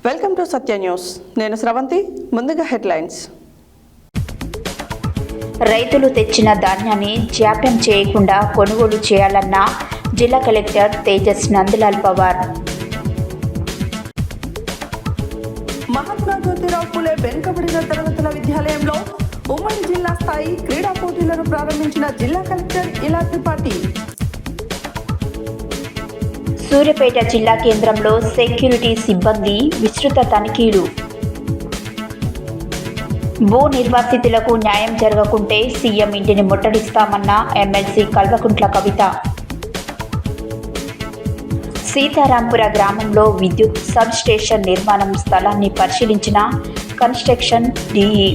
Welcome to Satya news. నేను స్రవంతి. ముందుగా headlines. రైతులు తెచ్చిన ధాన్యాన్ని జాప్యం చేయకుండా కొనుగోలు చేయాలన్న జిల్లా కలెక్టర్ తేజస్ నందలాల్ పవార్. మహాత్మా జ్యోతిరావు పూలే వెనుకబడిన తరగతుల విద్యాలయంలో ఉమ్మడి జిల్లా స్థాయి క్రీడా పోటీలను ప్రారంభించిన జిల్లా కలెక్టర్ ఇలా త్రిపాఠి. సూర్యాపేట జిల్లా కేంద్రంలో సెక్యూరిటీ సిబ్బంది విస్తృత తనిఖీలు. భూ నిర్వాసితులకు న్యాయం జరగకుంటే సీఎం ఇంటిని ముట్టడిస్తామన్న ఎమ్మెల్సీ కల్వకుంట్ల కవిత. సీతారాంపుర గ్రామంలో విద్యుత్ సబ్ స్టేషన్ నిర్మాణం స్థలాన్ని పరిశీలించిన కన్స్ట్రక్షన్ డిఈ.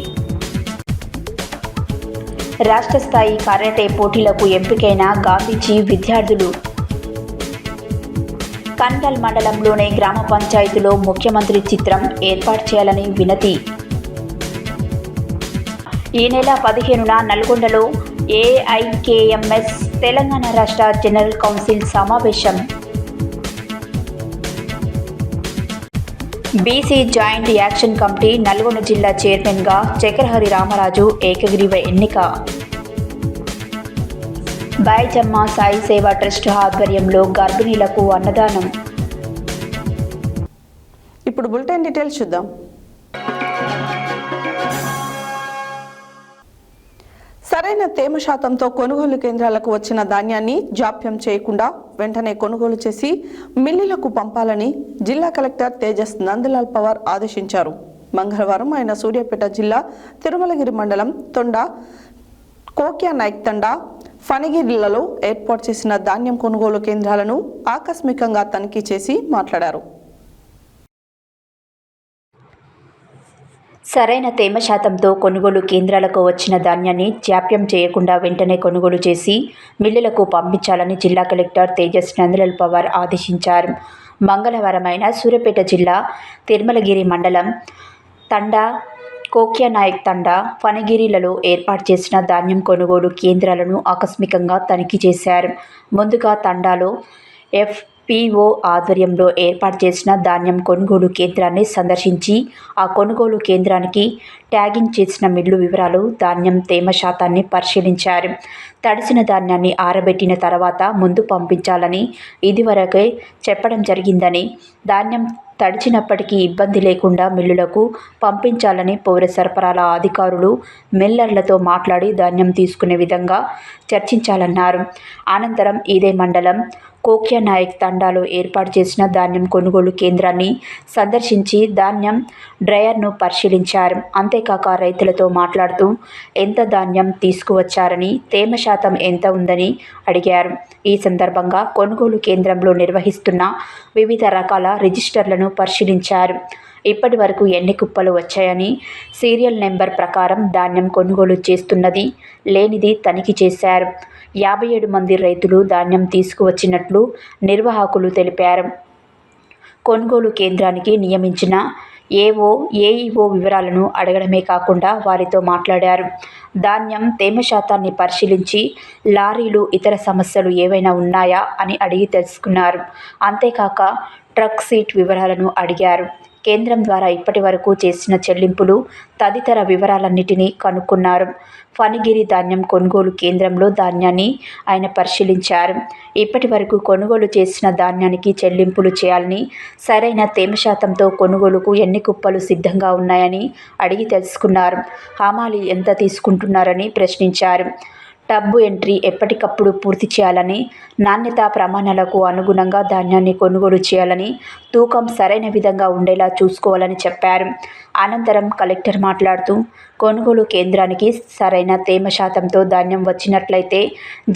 రాష్ట్ర స్థాయి కరాటే పోటీలకు ఎంపికైన గాంధీజీ విద్యార్థులు. కండల్ మండలంలోని గ్రామ పంచాయతీలో ముఖ్యమంత్రి చిత్రం ఏర్పాటు చేయాలని వినతి. ఈ నెల 15న నల్గొండలో ఏఐకేఎంఎస్ తెలంగాణ రాష్ట్ర జనరల్ కౌన్సిల్ సమావేశం. BC joint action committee Nalgonda జిల్లా చైర్మన్గా చక్రహరి రామరాజు ఏకగ్రీవ ఎన్నిక. బైజమ్మ సాయి సేవా ట్రస్ట్ ఆధ్వర్యంలో గర్భిణీలకు అన్నదానం. ఇప్పుడు బులెటిన్ డీటెయిల్స్ చూద్దాం. సరైన తేమ శాతంతో కొనుగోలు కేంద్రాలకు వచ్చిన ధాన్యాన్ని జాప్యం చేయకుండా వెంటనే కొనుగోలు చేసి మిల్లులకు పంపాలని జిల్లా కలెక్టర్ తేజస్ నందలాల్ పవార్ ఆదేశించారు. మంగళవారం ఆయన సూర్యాపేట జిల్లా తిరుమలగిరి మండలం తొండ కోక్యా నాయక్ తండా ఫణిగిరిలలో ఏర్పాటు చేసిన ధాన్యం కొనుగోలు కేంద్రాలను ఆకస్మికంగా తనిఖీ చేసి మాట్లాడారు. సరైన తేమ శాతంతో కొనుగోలు కేంద్రాలకు వచ్చిన ధాన్యాన్ని జాప్యం చేయకుండా వెంటనే కొనుగోలు చేసి మిల్లులకు పంపించాలని జిల్లా కలెక్టర్ తేజస్ నందలాల్ పవార్ ఆదేశించారు. మంగళవారం ఆయన సూర్యాపేట జిల్లా తిరుమలగిరి మండలం తండా కోక్యా నాయక్ తండా ఫణిగిరిలలో ఏర్పాటు చేసిన ధాన్యం కొనుగోలు కేంద్రాలను ఆకస్మికంగా తనిఖీ చేశారు. ముందుగా తండాలో ఎఫ్పిఓ ఆధ్వర్యంలో ఏర్పాటు చేసిన ధాన్యం కొనుగోలు కేంద్రాన్ని సందర్శించి ఆ కొనుగోలు కేంద్రానికి ట్యాగింగ్ చేసిన మిల్లు వివరాలు, ధాన్యం తేమ శాతాన్ని పరిశీలించారు. తడిసిన ధాన్యాన్ని ఆరబెట్టిన తర్వాత ముందు పంపించాలని ఇదివరకే చెప్పడం జరిగిందని, ధాన్యం తడిచినప్పటికీ ఇబ్బంది లేకుండా మిల్లులకు పంపించాలని పౌర సరఫరాల అధికారులు మిల్లర్లతో మాట్లాడి ధాన్యం తీసుకునే విధంగా చర్చించాలన్నారు. అనంతరం ఇదే మండలం కోక్యా నాయక్ తండాలో ఏర్పాటు చేసిన ధాన్యం కొనుగోలు కేంద్రాన్ని సందర్శించి ధాన్యం డ్రయర్ను పరిశీలించారు. అంతేకాక రైతులతో మాట్లాడుతూ ఎంత ధాన్యం తీసుకువచ్చారని, తేమ శాతం ఎంత ఉందని అడిగారు. ఈ సందర్భంగా కొనుగోలు కేంద్రంలో నిర్వహిస్తున్న వివిధ రకాల రిజిస్టర్లను పరిశీలించారు. ఇప్పటి వరకు ఎన్ని కుప్పలు వచ్చాయని, సీరియల్ నెంబర్ ప్రకారం ధాన్యం కొనుగోలు చేస్తున్నది లేనిది తనిఖీ చేశారు. 57 మంది రైతులు ధాన్యం తీసుకువచ్చినట్లు నిర్వాహకులు తెలిపారు. కొనుగోలు కేంద్రానికి నియమించిన ఏఓ, ఏఈఓ వివరాలను అడగడమే కాకుండా వారితో మాట్లాడారు. ధాన్యం తేమ శాతాన్ని పరిశీలించి లారీలు, ఇతర సమస్యలు ఏవైనా ఉన్నాయా అని అడిగి తెలుసుకున్నారు. అంతేకాక ట్రక్ సీట్ వివరాలను అడిగారు. కేంద్రం ద్వారా ఇప్పటి వరకు చేసిన చెల్లింపులు తదితర వివరాలన్నిటినీ కనుక్కున్నారు. ఫణిగిరి ధాన్యం కొనుగోలు కేంద్రంలో ధాన్యాన్ని ఆయన పరిశీలించారు. ఇప్పటి వరకు కొనుగోలు చేసిన ధాన్యానికి చెల్లింపులు చేయాలని, సరైన తేమ శాతంతో కొనుగోలుకు ఎన్ని కుప్పలు సిద్ధంగా ఉన్నాయని అడిగి తెలుసుకున్నారు. హమాలీ ఎంత తీసుకుంటున్నారని ప్రశ్నించారు. టబ్బు ఎంట్రీ ఎప్పటికప్పుడు పూర్తి చేయాలని, నాణ్యతా ప్రమాణాలకు అనుగుణంగా ధాన్యాన్ని కొనుగోలు చేయాలని, తూకం సరైన విధంగా ఉండేలా చూసుకోవాలని చెప్పారు. అనంతరం కలెక్టర్ మాట్లాడుతూ కొనుగోలు కేంద్రానికి సరైన తేమ శాతంతో ధాన్యం వచ్చినట్లయితే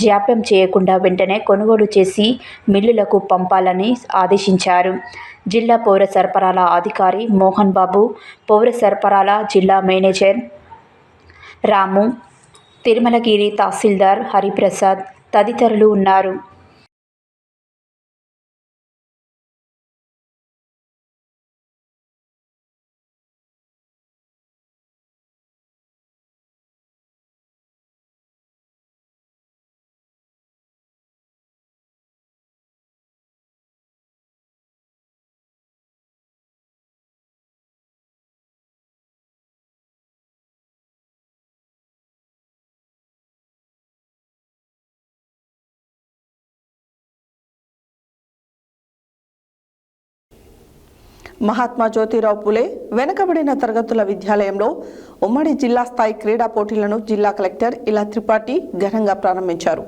జాప్యం చేయకుండా వెంటనే కొనుగోలు చేసి మిల్లులకు పంపాలని ఆదేశించారు. జిల్లా పౌర సరఫరాల అధికారి మోహన్ బాబు, పౌర సరఫరాల జిల్లా మేనేజర్ రాము, తిరుమలగిరి తహసీల్దార్ హరిప్రసాద్ తదితరులు ఉన్నారు. మహాత్మా జ్యోతిరావు పూలే వెనుకబడిన తరగతుల విద్యాలయంలో ఉమ్మడి జిల్లా స్థాయి క్రీడా పోటీలను జిల్లా కలెక్టర్ ఇలా త్రిపాఠి ఘనంగా ప్రారంభించారు.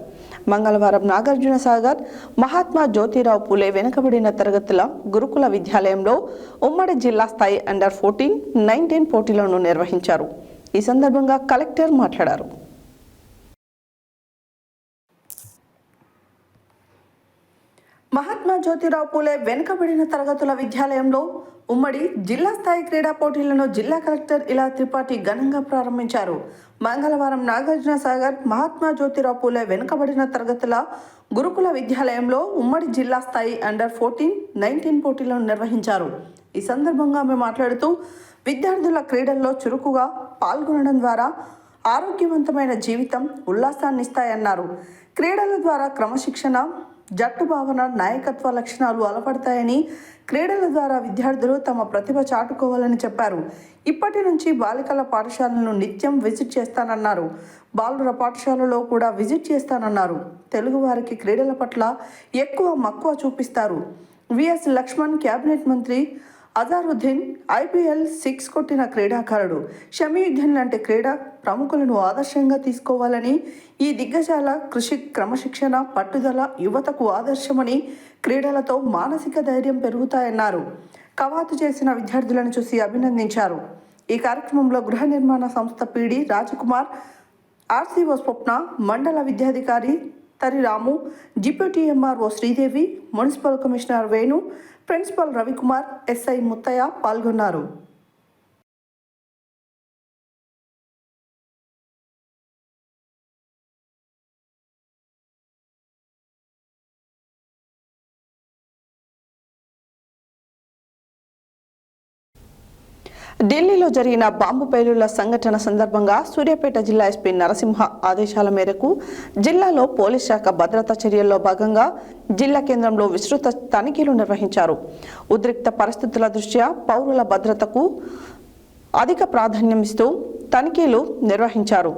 మంగళవారం నాగార్జున సాగర్ మహాత్మా జ్యోతిరావు పూలే వెనుకబడిన తరగతుల గురుకుల విద్యాలయంలో ఉమ్మడి జిల్లా స్థాయి అండర్ 14-19 పోటీలను నిర్వహించారు. ఈ సందర్భంగా కలెక్టర్ మాట్లాడారు. మహాత్మా జ్యోతిరావు పూలే వెనుకబడిన తరగతుల విద్యాలయంలో ఉమ్మడి జిల్లా స్థాయి క్రీడా పోటీలను జిల్లా కలెక్టర్ ఇలా త్రిపాఠి ఘనంగా ప్రారంభించారు. మంగళవారం నాగార్జున సాగర్ మహాత్మా జ్యోతిరావు పూలే వెనుకబడిన తరగతుల గురుకుల విద్యాలయంలో ఉమ్మడి జిల్లా స్థాయి అండర్ 14-19 పోటీలను నిర్వహించారు. ఈ సందర్భంగా ఆమె మాట్లాడుతూ విద్యార్థుల క్రీడల్లో చురుకుగా పాల్గొనడం ద్వారా ఆరోగ్యవంతమైన జీవితం ఉల్లాసాన్ని ఇస్తాయన్నారు. క్రీడల ద్వారా క్రమశిక్షణ, జట్టు భావన, నాయకత్వ లక్షణాలు అలవడతాయని, క్రీడల ద్వారా విద్యార్థులు తమ ప్రతిభ చాటుకోవాలని చెప్పారు. ఇప్పటి నుంచి బాలికల పాఠశాలను నిత్యం విజిట్ చేస్తానన్నారు. బాలుర పాఠశాలలో కూడా విజిట్ చేస్తానన్నారు. తెలుగువారికి క్రీడల పట్ల ఎక్కువ మక్కువ చూపిస్తారు. విఎస్ లక్ష్మణ్ క్యాబినెట్ మంత్రి, అజారుద్దీన్ IPL 6 కొట్టిన క్రీడాకారుడు, షమీయుద్దీన్ లాంటి క్రీడా ప్రముఖులను ఆదర్శంగా తీసుకోవాలని, ఈ దిగ్గజాల కృషి, క్రమశిక్షణ, పట్టుదల యువతకు ఆదర్శమని, క్రీడలతో మానసిక ధైర్యం పెరుగుతాయన్నారు. కవాతు చేసిన విద్యార్థులను చూసి అభినందించారు. ఈ కార్యక్రమంలో గృహ నిర్మాణ సంస్థ PD రాజకుమార్, RCO స్వప్న, మండల విద్యాధికారి తరిరాము, deputy MRO Sridevi, municipal commissioner Venu, principal Ravikumar, SI Muthaiah పాల్గొన్నారు. ఢిల్లీలో జరిగిన బాంబు పేలుళ్ల సంఘటన సందర్భంగా సూర్యాపేట జిల్లా SP నరసింహ ఆదేశాల మేరకు జిల్లాలో పోలీస్ శాఖ భద్రతా చర్యల్లో భాగంగా జిల్లా కేంద్రంలో విస్తృత తనిఖీలు నిర్వహించారు. ఉద్రిక్త పరిస్థితుల దృష్ట్యా పౌరుల భద్రతకు అధిక ప్రాధాన్యం ఇస్తూ తనిఖీలు నిర్వహించారు.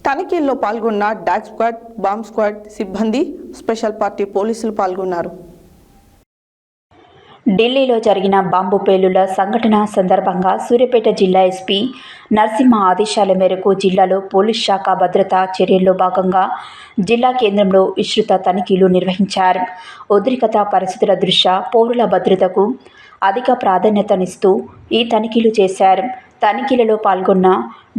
తనిఖీల్లో పాల్గొన్న డాగ్ స్క్వాడ్, బాంబ్ స్క్వాడ్ సిబ్బంది, స్పెషల్ పార్టీ పోలీసులు పాల్గొన్నారు. ఢిల్లీలో జరిగిన బాంబు పేలుళ్ల సంఘటన సందర్భంగా సూర్యాపేట జిల్లా SP నరసింహ ఆదేశాల మేరకు జిల్లాలో పోలీస్ శాఖ భద్రతా చర్యల్లో భాగంగా జిల్లా కేంద్రంలో విస్తృత తనిఖీలు నిర్వహించారు. ఉద్రిక్త పరిస్థితుల దృష్ట్యా పౌరుల భద్రతకు అధిక ప్రాధాన్యతనిస్తూ ఈ తనిఖీలు చేశారు. తనిఖీలలో పాల్గొన్న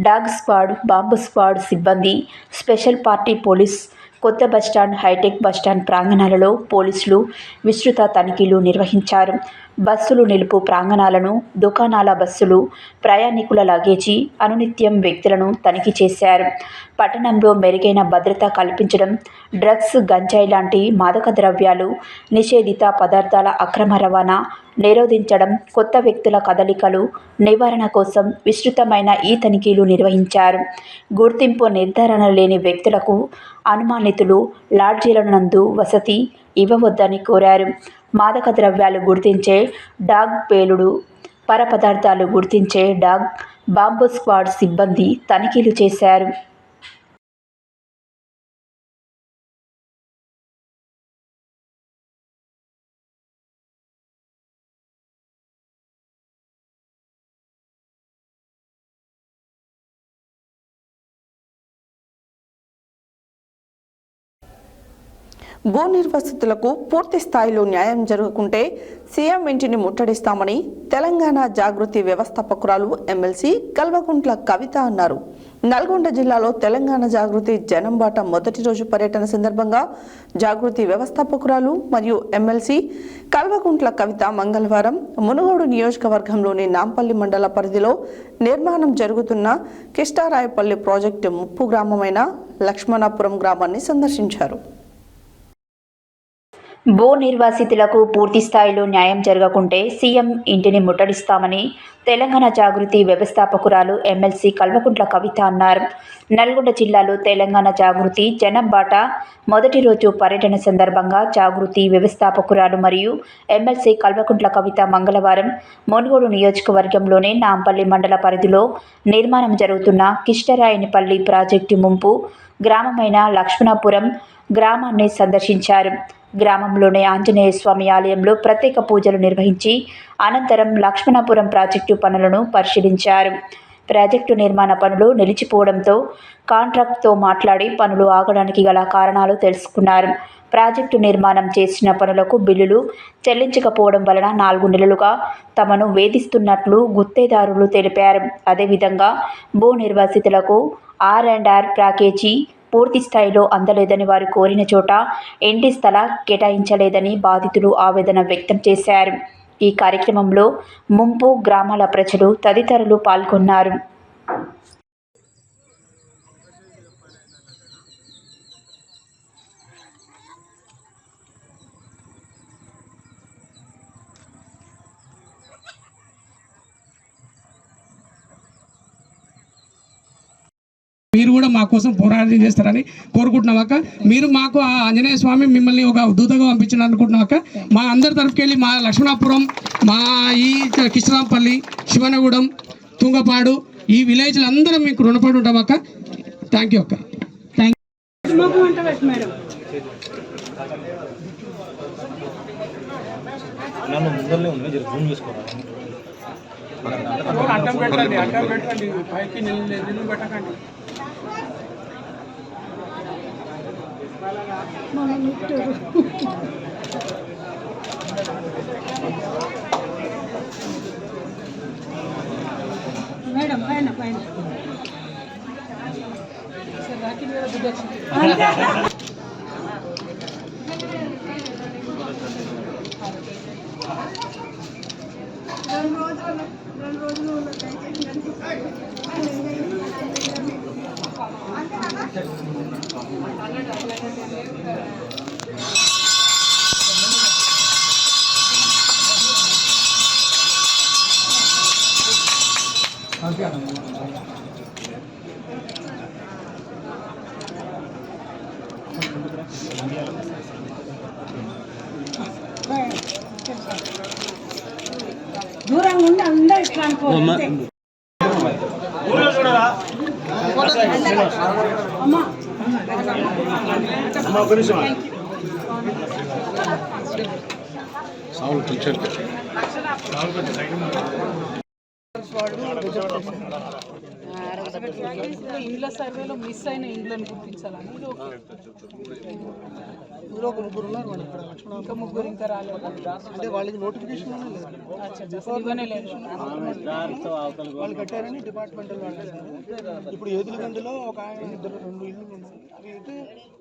డాగ్ స్క్వాడ్, బాంబు స్క్వాడ్ సిబ్బంది, స్పెషల్ పార్టీ పోలీస్, కొత్త బస్టాండ్, హైటెక్ బస్టాండ్ ప్రాంగణాలలో పోలీసులు విస్తృత తనిఖీలు నిర్వహించారు. బస్సులు నిలుపు ప్రాంగణాలను, దుకాణాల బస్సులు, ప్రయాణికుల లగేజీ, అనునిత్యం వ్యక్తులను తనిఖీ చేశారు. పట్టణంలో మెరుగైన భద్రత కల్పించడం, డ్రగ్స్, గంజాయి లాంటి మాదక ద్రవ్యాలు, నిషేధిత పదార్థాల అక్రమ రవాణా నిరోధించడం, కొత్త వ్యక్తుల కదలికలు నివారణ కోసం విస్తృతమైన ఈ తనిఖీలు నిర్వహించారు. గుర్తింపు నిర్ధారణ లేని వ్యక్తులకు, అనుమానితులు లాడ్జీల నందు వసతి ఇవ్వవద్దని కోరారు. మాదక ద్రవ్యాలు గుర్తించే డాగ్, పేలుడు పదార్థాలు గుర్తించే డాగ్, బాంబు స్క్వాడ్ సిబ్బంది తనిఖీలు చేశారు. భూ నిర్వాసితులకు పూర్తి స్థాయిలో న్యాయం జరగకుంటే సీఎం ఇంటిని ముట్టడిస్తామని తెలంగాణ జాగృతి వ్యవస్థాపకురాలు ఎమ్మెల్సీ కల్వకుంట్ల కవిత అన్నారు. నల్గొండ జిల్లాలో తెలంగాణ జాగృతి జనంబాట మొదటి రోజు పర్యటన సందర్భంగా జాగృతి వ్యవస్థాపకురాలు మరియు ఎమ్మెల్సీ కల్వకుంట్ల కవిత మంగళవారం మునుగోడు నియోజకవర్గంలోని నాంపల్లి మండల పరిధిలో నిర్మాణం జరుగుతున్న కిష్టారాయపల్లి ప్రాజెక్టు ముప్పు గ్రామమైన లక్ష్మణాపురం గ్రామాన్ని సందర్శించారు. భూ నిర్వాసితులకు పూర్తి స్థాయిలో న్యాయం జరగకుంటే సీఎం ఇంటిని ముట్టడిస్తామని తెలంగాణ జాగృతి వ్యవస్థాపకురాలు ఎమ్మెల్సీ కల్వకుంట్ల కవిత అన్నారు. నల్గొండ జిల్లాలో తెలంగాణ జాగృతి జనంబాట మొదటి రోజు పర్యటన సందర్భంగా జాగృతి వ్యవస్థాపకురాలు మరియు ఎమ్మెల్సీ కల్వకుంట్ల కవిత మంగళవారం మునుగోడు నియోజకవర్గంలోని నాంపల్లి మండల పరిధిలో నిర్మాణం జరుగుతున్న కిష్టరాయనిపల్లి ప్రాజెక్టు ముంపు గ్రామమైన లక్ష్మణపురం గ్రామాన్ని సందర్శించారు. గ్రామంలోని ఆంజనేయ స్వామి ఆలయంలో ప్రత్యేక పూజలు నిర్వహించి అనంతరం లక్ష్మణపురం ప్రాజెక్టు పనులను పరిశీలించారు. ప్రాజెక్టు నిర్మాణ పనులు నిలిచిపోవడంతో కాంట్రాక్ట్తో మాట్లాడి పనులు ఆగడానికి గల కారణాలు తెలుసుకున్నారు. ప్రాజెక్టు నిర్మాణం చేసిన పనులకు బిల్లులు చెల్లించకపోవడం వలన 4 నెలలుగా తమను వేధిస్తున్నట్లు గుత్తేదారులు తెలిపారు. అదేవిధంగా భూ నిర్వాసితులకు R&R ప్యాకేజీ పూర్తి స్థాయిలో అందలేదని వారు కోరిన చోట ఇంటి స్థల కేటాయించలేదని బాధితులు ఆవేదన వ్యక్తం చేశారు. ఈ కార్యక్రమంలో ముంపు గ్రామాల ప్రజలు తదితరులు పాల్గొన్నారు. మీరు కూడా మా కోసం పోరాటం చేస్తారని కోరుకుంటున్నామక్క. మీరు మాకు ఆ ఆంజనేయ స్వామి మిమ్మల్ని ఒక దూతగా పంపించిన అనుకుంటున్నామక్క. మా అందరి తరఫుకెళ్ళి మా లక్ష్మణాపురం, మా ఈ కిషరాంపల్లి, శివనగూడెం, తుంగపాడు ఈ విలేజ్లు అందరం మీకు రుణపడి ఉంటామక్క. థ్యాంక్ యూ అక్క. థ్యాంక్ మేడం పైన రెండు రోజులు దూరంగా ఉండి అందరూ ఇట్లా అనుకోవాలి. ఇండ్ల సర్వేలో మిస్ అయిన ఇండ్లను గుర్తించాలని ఇంకా ముగ్గురు ఇంకా రాలేదు. అంటే వాళ్ళకి నోటిఫికేషన్ వాళ్ళు కట్టారని డిపార్ట్మెంటల్ వాళ్ళు. ఇప్పుడు ఏదులగండిలో ఒక ఆయన 2 ఇల్లు ఉన్నాయి. అవి అయితే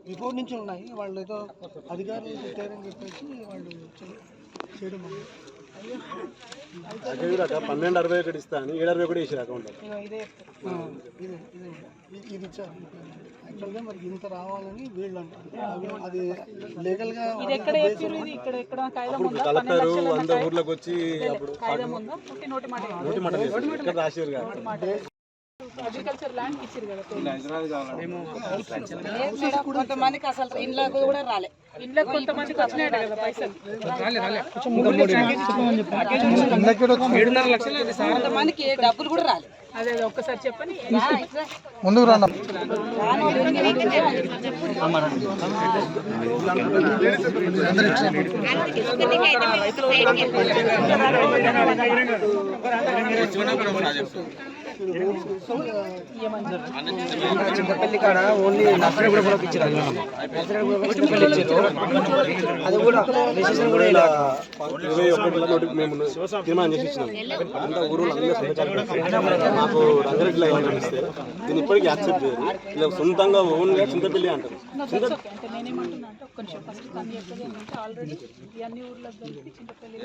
బిఫోర్ నుంచి ఉన్నాయి. వాళ్ళు ఏదో అధికారులు కట్టారని చెప్పేసి వాళ్ళు చేయడం. 1261 ఇస్తాను 761 వేసారు అకౌంట్. ఇది ఇచ్చారు. యాక్చువల్గా మరి ఇంత రావాలని వీళ్ళు అంటారు. అది లీగల్గా కలెక్టర్ 100 ఊర్లకు వచ్చి అప్పుడు నోటి మాట రాశారు కదా. అగ్రికల్చర్ ల్యాండ్ ఇచ్చారు కదా. కొంతమందికి అసలు ఇండ్లకు కూడా రాలే. ఇండ్లకు కొంతమందికి వచ్చినాయి కదా పైసలు. కొంతమందికి డబ్బులు కూడా రాలే. అదే ఒక్కసారి చెప్పని ముందుకు రా. చింతపల్లి కాడ ఓన్లీ నర్సరీ కూడా ఇచ్చారు. అది కూడా రిజిస్ట్రేషన్ కూడా 21 మేము తీర్మానం చేసి ఇచ్చినాం. అంతా ఊరు మాకు రంగారెడ్డిలో ఇస్తే దీన్ని ఇప్పటికీ యాక్సెప్ట్ చేయరు. ఇలా సొంతంగా ఓన్గా చింతపల్లి అంటారు. నేనేమంటున్నా అంటే ఒక్క నిమిషం ఫస్ట్ తను చెప్పేది ఏంటంటే ఆల్రెడీ అన్ని ఊర్లకు కలిపి చింతపల్లి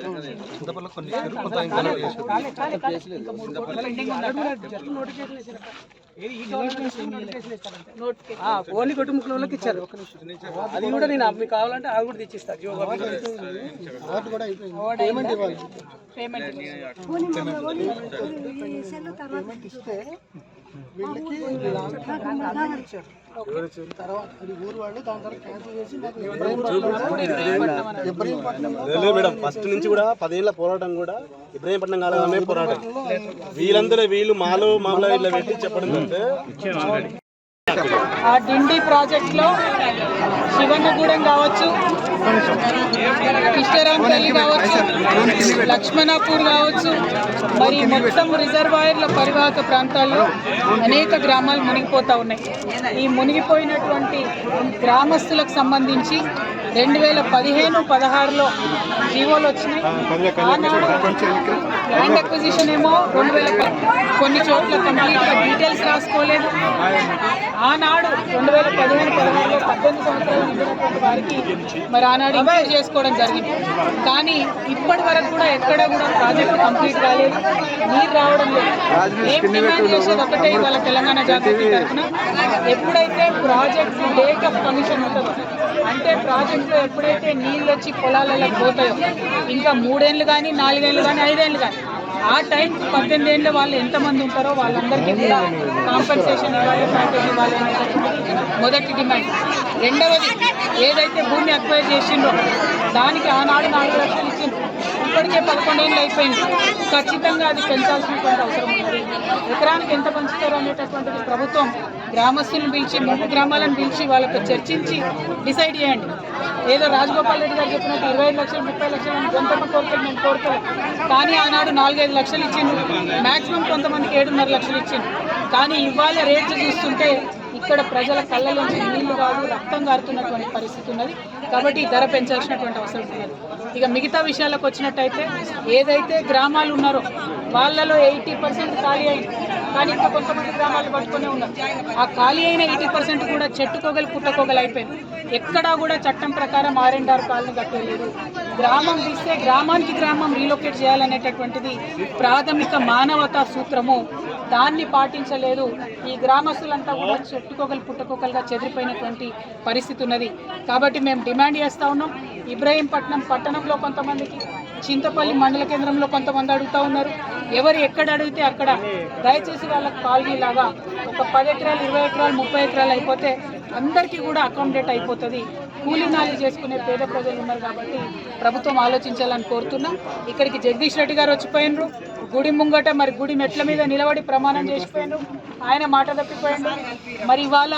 ఓన్లీ కొట్టు ముక్కలకి ఇచ్చారు. అది కూడా నేను మీకు కావాలంటే అది కూడా తెచ్చిస్తాను. ఇస్తే వీళ్ళకి తర్వాత అది ఊరు వాళ్ళు దాని తర్వాత క్యాన్సిల్ చేసి మేడం ఫస్ట్ నుంచి కూడా 10 ఏళ్ల పోరాటం కూడా ఇబ్రహీంపట్నం కాలమే పోరాటం. వీళ్ళందరూ వీళ్ళు మాలో మామూలుగా ఇట్లా పెట్టి చెప్పడం అంటే ఆ డిండి ప్రాజెక్ట్లో శివన్నగూడెం కావచ్చు, కిష్టరాంపల్లి కావచ్చు, లక్ష్మణాపూర్ కావచ్చు, మరి మొత్తం రిజర్వాయర్ల పరివాహక ప్రాంతాల్లో అనేక గ్రామాలు మునిగిపోతూ ఉన్నాయి. ఈ మునిగిపోయినటువంటి గ్రామస్తులకు సంబంధించి 2015-16లో జీవోలు వచ్చినాయి. ఆనాడు ల్యాండ్ అక్విజిషన్ ఏమో 2000 కొన్ని చోట్ల కంప్లీట్గా డీటెయిల్స్ రాసుకోలేదు. ఆనాడు 2015-16లో 18 సంవత్సరాలు నిండినటువంటి వారికి మరి ఆనాడు ఇంక్లూడ్ చేసుకోవడం జరిగింది. కానీ ఇప్పటి వరకు కూడా ఎక్కడ కూడా ప్రాజెక్టు కంప్లీట్ కాలేదు, నీరు రావడం లేదు. ఏం డిమాండ్ చేసేది ఒకటే ఇవాళ తెలంగాణ జాగృతి తరఫున, ఎప్పుడైతే ప్రాజెక్టు డేట్ ఆఫ్ కమిషన్ ఉంటుందో, అంటే ప్రాజెక్టులో ఎప్పుడైతే నీళ్ళు వచ్చి పొలాలలో పోతాయో, ఇంకా 3 ఏళ్ళు కానీ 4 ఏళ్ళు కానీ 5 ఏళ్ళు కానీ, ఆ టైంకి 18 ఏళ్ళ వాళ్ళు ఎంతమంది ఉంటారో వాళ్ళందరికీ కూడా కాంపెన్సేషన్ ఇవ్వాలి, ప్యాకేజ్ ఇవ్వాలి అనేటటువంటి మొదటి డిమాండ్. రెండవది, ఏదైతే భూమి అక్వైర్ చేసిండ్రో దానికి ఆనాడు 4 లక్షలు ఇచ్చిండ్రు, ఇప్పటికే 11 ఏళ్ళు అయిపోయింది. ఖచ్చితంగా అది పెంచాల్సినటువంటి అవసరం ఉన్నది. ఎకరానికి ఎంత పంచుతారు అనేటటువంటిది ప్రభుత్వం గ్రామస్తులను పిలిచి, 3 గ్రామాలను పిలిచి వాళ్ళతో చర్చించి డిసైడ్ చేయండి. ఏదో రాజగోపాల్ రెడ్డి గారు చెప్పినట్టు 25 లక్షలు 30 లక్షలు అని కొంతమంది కోరికలు మేము కోరుకోలేదు. కానీ ఆనాడు 4-5 లక్షలు ఇచ్చిండ్రు, మ్యాక్సిమం కొంతమందికి 7.5 లక్షలు ఇచ్చిండ్రు. కానీ ఇవాళ రేట్లు చూస్తుంటే ఇక్కడ ప్రజల కళ్ళలోంచి నీళ్లు కాదు రక్తం కారుతున్నటువంటి పరిస్థితి ఉన్నది. కాబట్టి ధర పెంచాల్సినటువంటి అవసరం ఉన్నది. ఇక మిగతా విషయాలకు వచ్చినట్టయితే, ఏదైతే గ్రామాలు ఉన్నారో వాళ్ళలో 80% ఖాళీ అయింది. కానీ ఇంకా కొంతమంది గ్రామాలు పట్టుకునే ఉన్నారు. ఆ ఖాళీ అయిన 80% కూడా చెట్టుకోగలు పుట్టకోగలు అయిపోయింది. ఎక్కడా కూడా చట్టం ప్రకారం R&R కాలనీ కట్టలేదు. గ్రామం తీస్తే గ్రామానికి గ్రామం రీలొకేట్ చేయాలనేటటువంటిది ప్రాథమిక మానవతా సూత్రము, దాన్ని పాటించలేదు. ఈ గ్రామస్తులంతా కూడా చెట్టుకోగలు పుట్టకోగలుగా చెదిరిపోయినటువంటి పరిస్థితి ఉన్నది. కాబట్టి మేము డిమాండ్ చేస్తూ ఉన్నాం. ఇబ్రహీంపట్నం పట్టణంలో కొంతమందికి, చింతపల్లి మండల కేంద్రంలో కొంతమంది అడుగుతూ ఉన్నారు. ఎవరు ఎక్కడ అడిగితే అక్కడ దయచేసి వాళ్ళకి కాలనీ లాగా ఒక 10 ఎకరాలు 20 ఎకరాలు 30 ఎకరాలు అయిపోతే అందరికీ కూడా అకామిడేట్ అయిపోతుంది. కూలీ నాలి చేసుకునే పేద ప్రజలు ఉన్నారు కాబట్టి ప్రభుత్వం ఆలోచించాలని కోరుతున్నాం. ఇక్కడికి జగదీష్ రెడ్డి గారు వచ్చిపోయినరు, గుడి ముంగట మరి గుడి మెట్ల మీద నిలబడి ప్రమాణం చేసిపోయినరు, ఆయన మాట తప్పిపోయిండు. మరి ఇవాళ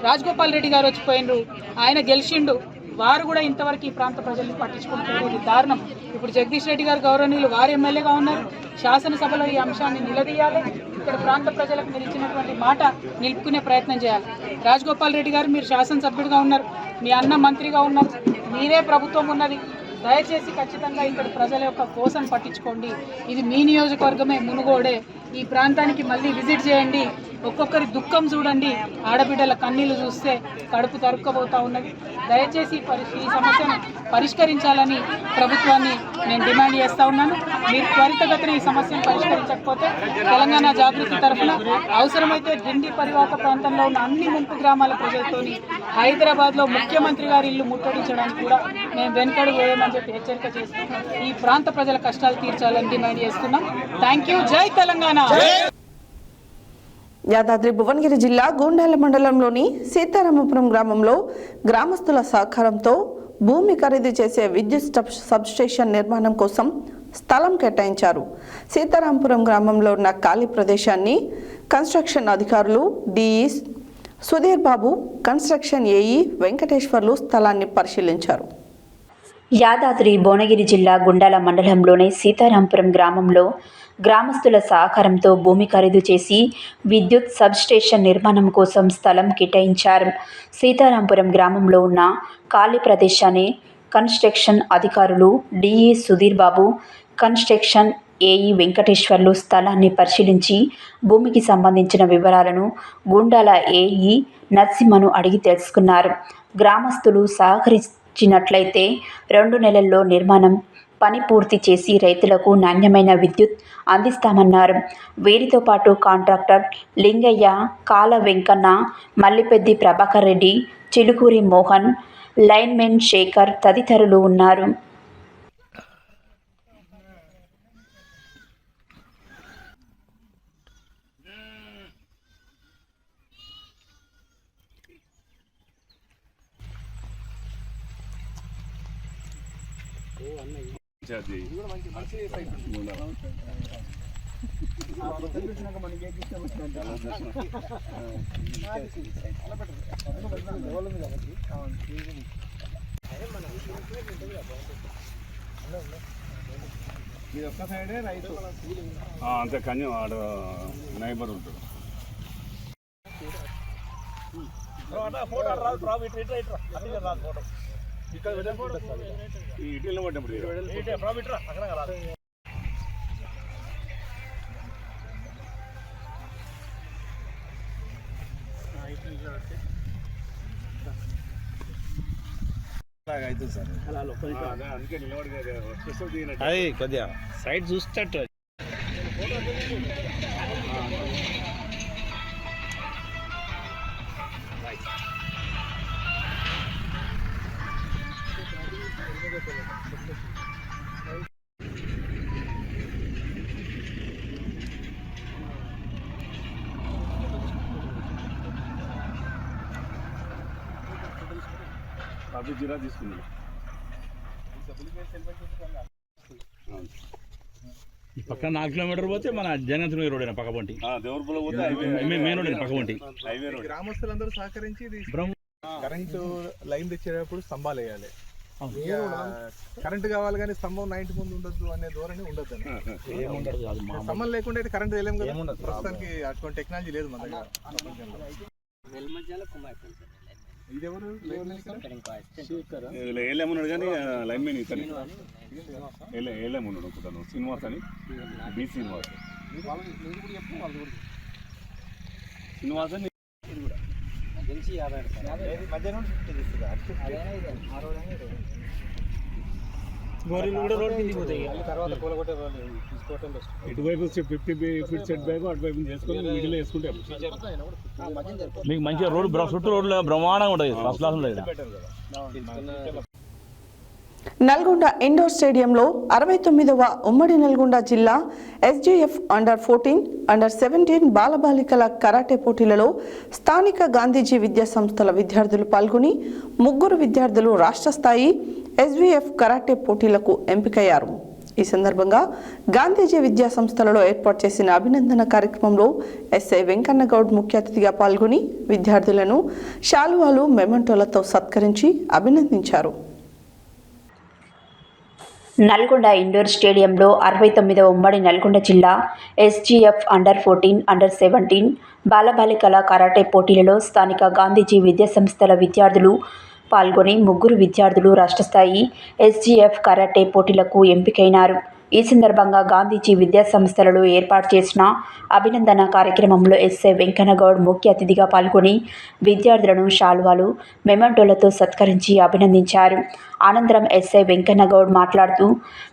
రాజగోపాల్ రెడ్డి గారు వచ్చిపోయినరు, ఆయన గెలిచిండు. వారు కూడా ఇంతవరకు ఈ ప్రాంత ప్రజల్ని పట్టించుకుంటున్నారు. దారుణం. ఇప్పుడు జగదీష్ రెడ్డి గారు గౌరవనీయులు, వారు ఎమ్మెల్యేగా ఉన్నారు. శాసనసభలో ఈ అంశాన్ని నిలదీయాలి. ఇక్కడ ప్రాంత ప్రజలకు మీరు ఇచ్చినటువంటి మాట నిలుపుకునే ప్రయత్నం చేయాలి. రాజగోపాల్ రెడ్డి గారు, మీరు శాసనసభ్యుడిగా ఉన్నారు, మీ అన్న మంత్రిగా ఉన్నారు, మీరే ప్రభుత్వం ఉన్నది. దయచేసి ఖచ్చితంగా ఇక్కడ ప్రజల యొక్క కోసం పట్టించుకోండి. ఇది మీ నియోజకవర్గమే, మునుగోడే. ఈ ప్రాంతానికి మళ్ళీ విజిట్ చేయండి. ఒక్కొక్కరి దుఃఖం చూడండి. ఆడబిడ్డల కన్నీళ్లు చూస్తే కడుపు తరుక్కపోతూ ఉన్నది. దయచేసి ఈ సమస్యను పరిష్కరించాలని ప్రభుత్వాన్ని నేను డిమాండ్ చేస్తూ ఉన్నాను. మీరు త్వరితగతిన ఈ సమస్యను పరిష్కరించకపోతే తెలంగాణ జాగృతి తరఫున అవసరమైతే డిండి పరివాహక ప్రాంతంలో ఉన్న అన్ని ముంపు గ్రామాల ప్రజలతోని హైదరాబాద్లో ముఖ్యమంత్రి గారి ఇల్లు ముట్టడించడానికి కూడా మేము వెనుకడుగు వేయమని చెప్పి హెచ్చరిక చేస్తూ ఈ ప్రాంత ప్రజల కష్టాలు తీర్చాలని డిమాండ్ చేస్తున్నాం. Thank you. జై తెలంగాణ. యాదాద్రి భువనగిరి జిల్లా గూండాల మండలంలోని సీతారామపురం గ్రామంలో గ్రామస్తుల సహకారంతో భూమి ఖరీదు చేసే విద్యుత్ సబ్స్టేషన్ నిర్మాణం కోసం స్థలం కేటాయించారు. సీతారామపురం గ్రామంలో ఉన్న ఖాళీ ప్రదేశాన్ని కన్స్ట్రక్షన్ అధికారులు DE Sudheer Babu, construction AE Venkateswarlu స్థలాన్ని పరిశీలించారు. యాదాద్రి భువనగిరి జిల్లా గుండాల మండలంలోని సీతారాంపురం గ్రామంలో గ్రామస్తుల సహకారంతో భూమి ఖరీదు చేసి విద్యుత్ సబ్స్టేషన్ నిర్మాణం కోసం స్థలం కేటాయించారు. సీతారాంపురం గ్రామంలో ఉన్న ఖాళీ ప్రదేశాన్ని కన్స్ట్రక్షన్ అధికారులు DE Sudheer Babu, construction AE Venkateswarlu స్థలాన్ని పరిశీలించి భూమికి సంబంధించిన వివరాలను గుండాల ఏఈ నరసింహను అడిగి తెలుసుకున్నారు. గ్రామస్తులు సహకరించినట్లయితే 2 నెలల్లో నిర్మాణం పని పూర్తి చేసి రైతులకు నాణ్యమైన విద్యుత్ అందిస్తామన్నారు. వీరితో పాటు కాంట్రాక్టర్ లింగయ్య, కాల వెంకన్న, మల్లిపెద్ది ప్రభాకర్ రెడ్డి, చిలుకూరి మోహన్, లైన్మెన్ శేఖర్ తదితరులు ఉన్నారు. అంతే కానీ వాడు నైబర్ ఉంటాడు. ఇటీవల పడ్డప్పుడు అవుతుంది సార్. అందుకే నిలబడి అది కొద్దిగా సైడ్ చూస్తట్టు అవి జీరా తీసుకున్నాం. ఈ పక్కన 4 కిలోమీటర్ పోతే మన జగన్ రోడ్ పక్క పంటి దేవరపుల పోతే మెయిన్ రోడ్ పక్క పంటి. Highway road. గ్రామస్తులందరూ సహకరించి కరెంటు లైన్ తెచ్చేటప్పుడు స్తంభాలు వేయాలి. కరెంట్ కావాలి కానీ స్తంభం 90 ముందు ఉండొద్దు అనే ధోరణి ఉండొద్దు. స్తంభం లేకుండా అయితే కరెంట్ వేయలేము కదా. ప్రస్తుతానికి అటువంటి టెక్నాలజీ లేదు మన దగ్గర. ఏలేమన్నాడు కానీ లైన్ మెయిన్ ఇతను ఏలేమన్నాడు ఒకతను శ్రీనివాస్ అని బి శ్రీనివాస్ అని ఇటువైపు 50 ఫీట్ సెట్ బ్యాక్ అటువైపు చేసుకొని మిడిల్ వేసుకుంటే మీకు మంచిగా రోడ్ చుట్టూ రోడ్లు బ్రహ్మాండంగా ఉంటుంది. ఫస్ట్ క్లాస్ ఉంటుంది. నల్గొండ ఇండోర్ స్టేడియంలో 69వ ఉమ్మడి నల్గొండ జిల్లా ఎస్జీఎఫ్ అండర్-14, అండర్-17 బాలబాలికల కరాటే పోటీలలో స్థానిక గాంధీజీ విద్యా సంస్థల విద్యార్థులు పాల్గొని 3 విద్యార్థులు రాష్ట్ర స్థాయి ఎస్వీఎఫ్ కరాటే పోటీలకు ఎంపికయ్యారు. ఈ సందర్భంగా గాంధీజీ విద్యా సంస్థలలో ఏర్పాటు చేసిన అభినందన కార్యక్రమంలో ఎస్ఐ వెంకన్నగౌడ్ ముఖ్య అతిథిగా పాల్గొని విద్యార్థులను శాలువాలు, మెమంటోలతో సత్కరించి అభినందించారు. నల్గొండ ఇండోర్ స్టేడియంలో 69వ ఉమ్మడి నల్గొండ జిల్లా ఎస్జీఎఫ్ అండర్-14, అండర్-17 బాలబాలికల కరాటే పోటీలలో స్థానిక గాంధీజీ విద్యా సంస్థల విద్యార్థులు పాల్గొని 3 విద్యార్థులు రాష్ట్ర స్థాయి ఎస్జీఎఫ్ కరాటే పోటీలకు ఎంపికైనారు. ఈ సందర్భంగా గాంధీజీ విద్యా సంస్థలలో ఏర్పాటు చేసిన అభినందన కార్యక్రమంలో ఎస్ఐ వెంకన్నగౌడ్ ముఖ్య అతిథిగా పాల్గొని విద్యార్థులను శాలువాలు, మెమంటోలతో సత్కరించి అభినందించారు. అనంతరం ఎస్ఐ వెంకన్నగౌడ్ మాట్లాడుతూ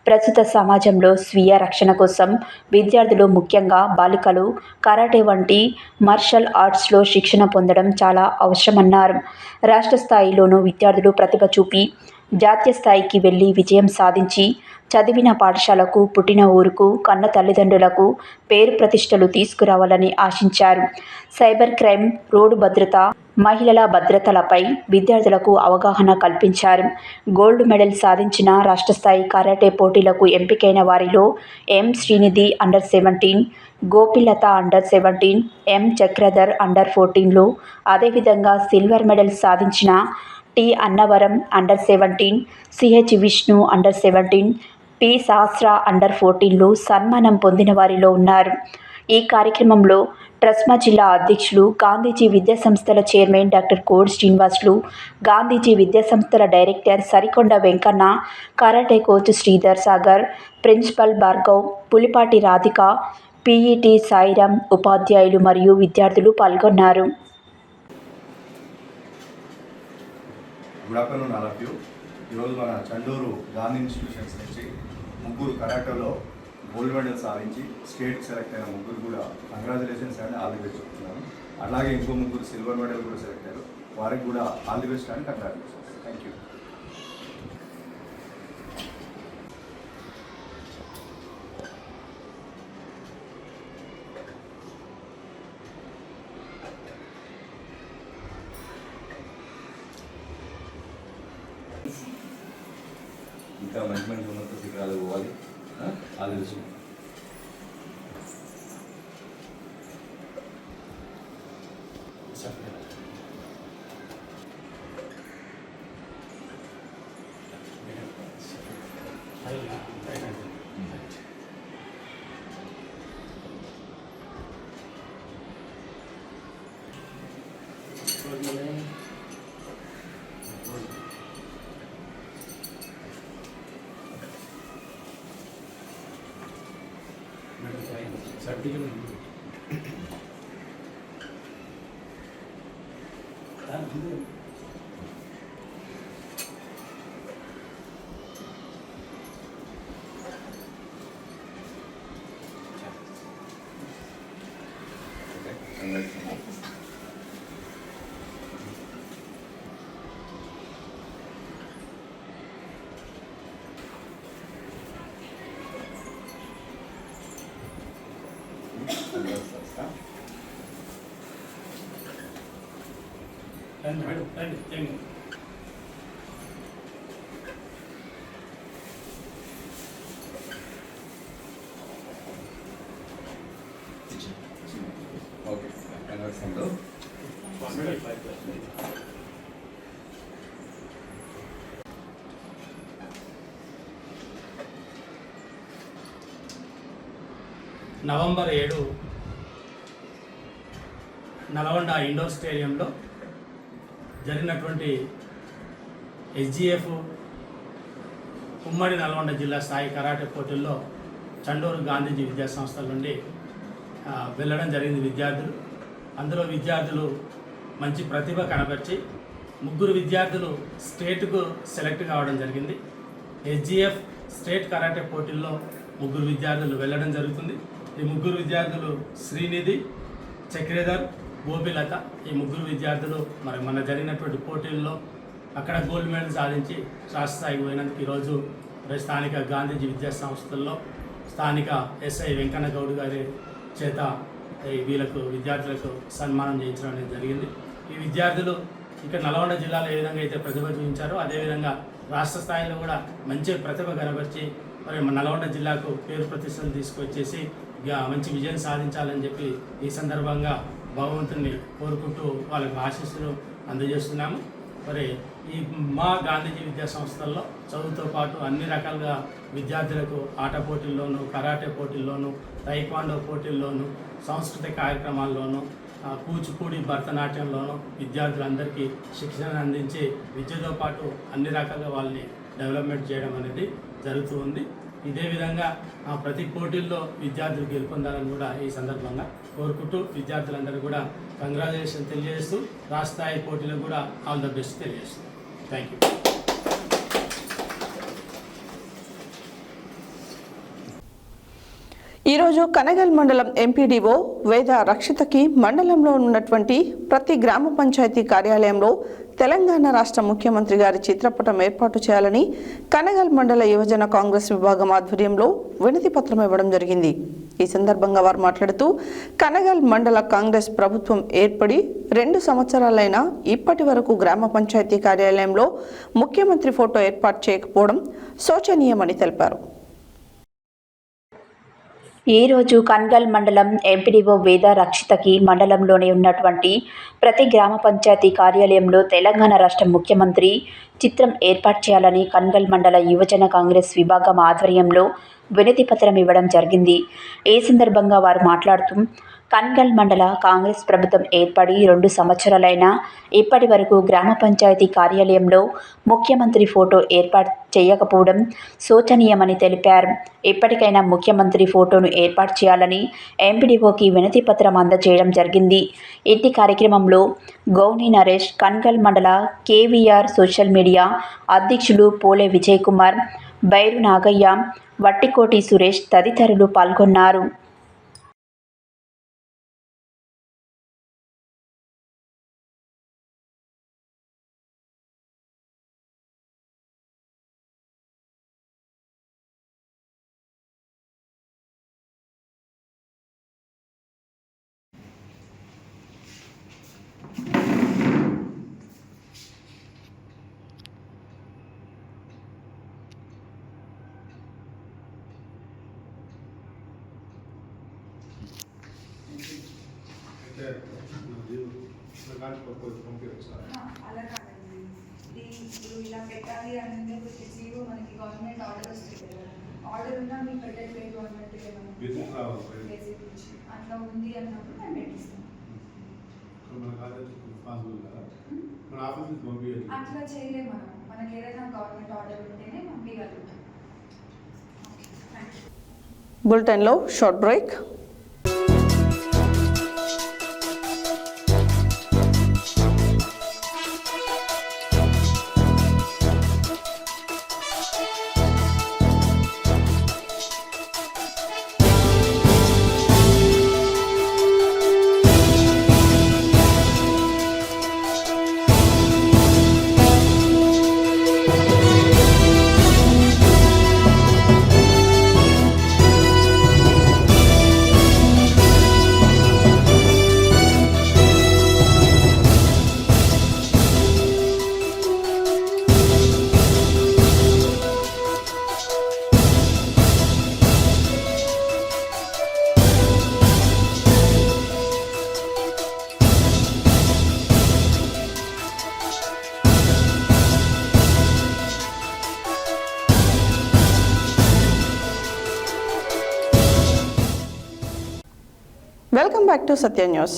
ప్రస్తుత సమాజంలో స్వీయ రక్షణ కోసం విద్యార్థులు, ముఖ్యంగా బాలికలు కరాటే వంటి మార్షల్ ఆర్ట్స్లో శిక్షణ పొందడం చాలా అవసరమన్నారు. రాష్ట్ర స్థాయిలోనూ విద్యార్థులు ప్రతిభ చూపి జాతీయ స్థాయికి వెళ్లి విజయం సాధించి చదివిన పాఠశాలకు, పుట్టిన ఊరుకు, కన్న తల్లిదండ్రులకు పేరు ప్రతిష్టలు తీసుకురావాలని ఆశించారు. సైబర్ క్రైమ్, రోడ్డు భద్రత, మహిళల భద్రతలపై విద్యార్థులకు అవగాహన కల్పించారు. గోల్డ్ మెడల్ సాధించిన రాష్ట్ర స్థాయి కరాటే పోటీలకు ఎంపికైన వారిలో ఎం శ్రీనిధి అండర్-17, గోపిలత అండర్-17, ఎం చక్రధర్ అండర్-14లు, అదేవిధంగా సిల్వర్ మెడల్ సాధించిన T Annavaram అండర్-17, CH Vishnu అండర్-17, P సహస్ర అండర్-14లు సన్మానం పొందిన వారిలో ఉన్నారు. ఈ కార్యక్రమంలో ట్రస్మా జిల్లా అధ్యక్షులు, గాంధీజీ విద్యా సంస్థల చైర్మన్ డాక్టర్ కోడి శ్రీనివాసులు, గాంధీజీ విద్యా సంస్థల director Sarikonda Venkanna, karate coach Sridhar Sagar, principal Bhargav, Pulipati Radhika, PET Sairam, ఉపాధ్యాయులు మరియు విద్యార్థులు పాల్గొన్నారు. Good afternoon all of you. ఈరోజు మన చండూరు గాంధీ ఇన్స్టిట్యూషన్స్ నుంచి 3 కరాటోలో గోల్డ్ మెడల్ సాధించి స్టేట్ సెలెక్ట్ అయిన 3 కూడా కంగ్రాచులేషన్స్ అని ఆల్ ది బెస్ట్ చెప్తున్నాను. అలాగే ఇంకో 3 సిల్వర్ మెడల్ కూడా సెలెక్ట్ అయ్యారు, వారికి కూడా ఆల్ ది బెస్ట్ అని కంగ్రాచులేషన్స్. Thank you. ఇంకా మంచి ఉన్నత శిఖరాలు పోవాలి. ఆలోచించు. నవంబర్ 7 నల్గొండ ఇండోర్ స్టేడియంలో జరిగినటువంటి SGF ఉమ్మడి నల్గొండ జిల్లా స్థాయి కరాటే పోటీల్లో చండూరు గాంధీజీ విద్యా సంస్థల నుండి వెళ్ళడం జరిగింది విద్యార్థులు. అందులో విద్యార్థులు మంచి ప్రతిభ కనబర్చి 3 విద్యార్థులు స్టేట్కు సెలెక్ట్ కావడం జరిగింది. SGF స్టేట్ కరాటే పోటీల్లో 3 విద్యార్థులు వెళ్ళడం జరుగుతుంది. ఈ 3 విద్యార్థులు శ్రీనిధి, చక్రేధర్, గోపిలత. ఈ 3 విద్యార్థులు మరి మన జరిగినటువంటి పోటీల్లో అక్కడ గోల్డ్ మెడల్ సాధించి రాష్ట్ర స్థాయికి పోయినందుకు ఈరోజు స్థానిక గాంధీజీ విద్యా సంస్థల్లో స్థానిక SI వెంకన్న గౌడ్ గారి చేత వీళ్ళకు విద్యార్థులకు సన్మానం చేయించడం అనేది జరిగింది. ఈ విద్యార్థులు ఇక్కడ నల్గొండ జిల్లాలో ఏ విధంగా అయితే ప్రతిభ చూపించారో అదేవిధంగా రాష్ట్ర స్థాయిలో కూడా మంచి ప్రతిభ కనబర్చి మరి నల్గొండ జిల్లాకు పేరు ప్రతిష్టలు తీసుకొచ్చేసి మంచి విజయం సాధించాలని చెప్పి ఈ సందర్భంగా భగవంతుని కోరుకుంటూ వాళ్ళకు ఆశీస్సులు అందజేస్తున్నాము. మరి ఈ మా గాంధీజీ విద్యా సంస్థల్లో చదువుతో పాటు అన్ని రకాలుగా విద్యార్థులకు ఆట పోటీల్లోనూ, కరాటే పోటీల్లోనూ, తైక్వాండో పోటీల్లోనూ, సాంస్కృతిక కార్యక్రమాల్లోనూ, కూచిపూడి, భరతనాట్యంలోనూ విద్యార్థులందరికీ శిక్షణ అందించి విద్యతో పాటు అన్ని రకాలుగా వాళ్ళని డెవలప్మెంట్ చేయడం అనేది జరుగుతూ ఉంది. ఇదే విధంగా ప్రతి పోటీల్లో విద్యార్థులు గెలుపొందాలని కూడా ఈ సందర్భంగా కోరుకుంటూ విద్యార్థులందరూ కూడా కంగ్రాచులేషన్ తెలియజేస్తూ రాష్ట్ర స్థాయి పోటీలకు కూడా ఆల్ ద బెస్ట్ తెలియజేస్తుంది. Thank you. ఈరోజు కనగల్ మండలం ఎంపీడీఓ వేద రక్షితకి మండలంలో ఉన్నటువంటి ప్రతి గ్రామ పంచాయతీ కార్యాలయంలో తెలంగాణ రాష్ట్ర ముఖ్యమంత్రి గారి చిత్రపటం ఏర్పాటు చేయాలని కనగల్ మండల యువజన కాంగ్రెస్ విభాగం ఆధ్వర్యంలో వినతి పత్రం ఇవ్వడం జరిగింది. ఈ సందర్భంగా వారు మాట్లాడుతూ కనగల్ మండల కాంగ్రెస్ ప్రభుత్వం ఏర్పడి 2 సంవత్సరాలైనా ఇప్పటి వరకు గ్రామ పంచాయతీ కార్యాలయంలో ముఖ్యమంత్రి ఫోటో ఏర్పాటు చేయకపోవడం శోచనీయమని తెలిపారు. ఈరోజు కన్గల్ మండలం ఎంపీడీఓ వేద రక్షితకి మండలంలోనే ఉన్నటువంటి ప్రతి గ్రామ పంచాయతీ కార్యాలయంలో తెలంగాణ రాష్ట్ర ముఖ్యమంత్రి చిత్రం ఏర్పాటు చేయాలని కన్గల్ మండల యువజన కాంగ్రెస్ విభాగం ఆధ్వర్యంలో వినతి పత్రం ఇవ్వడం జరిగింది. ఈ సందర్భంగా వారు మాట్లాడుతూ కన్గల్ మండల కాంగ్రెస్ ప్రభుత్వం ఏర్పడి 2 సంవత్సరాలైనా ఇప్పటి వరకు గ్రామ పంచాయతీ కార్యాలయంలో ముఖ్యమంత్రి ఫోటో ఏర్పాటు చేయకపోవడం శోచనీయమని తెలిపారు. ఇప్పటికైనా ముఖ్యమంత్రి ఫోటోను ఏర్పాటు చేయాలని ఎంపీడీఓకి వినతి పత్రం అందజేయడం జరిగింది. ఇంటి కార్యక్రమంలో గౌని నరేష్, కన్గల్ మండల కేవీఆర్ సోషల్ మీడియా అధ్యక్షులు పోలే విజయ్ కుమార్, బైరు నాగయ్య, వట్టికోటి సురేష్ తదితరులు పాల్గొన్నారు. అలా కాదండి, ఇప్పుడు ఇలా పెట్టాలి అంటే జీవో మనకి గవర్నమెంట్ ఆర్డర్ వస్తుంది కదా, ఆర్డర్ ఉన్నా మీకు పెట్టట్లేదు గవర్నమెంట్ అట్లా ఉంది అన్నప్పుడు మేము పెట్టిస్తాం. అట్లా చేయలేము మనం, మనకి ఏదైనా గవర్నమెంట్ ఆర్డర్ ఉంటేనే పంపించగలుగుతాం. బులెటిన్లో short break. Welcome back to Satya news.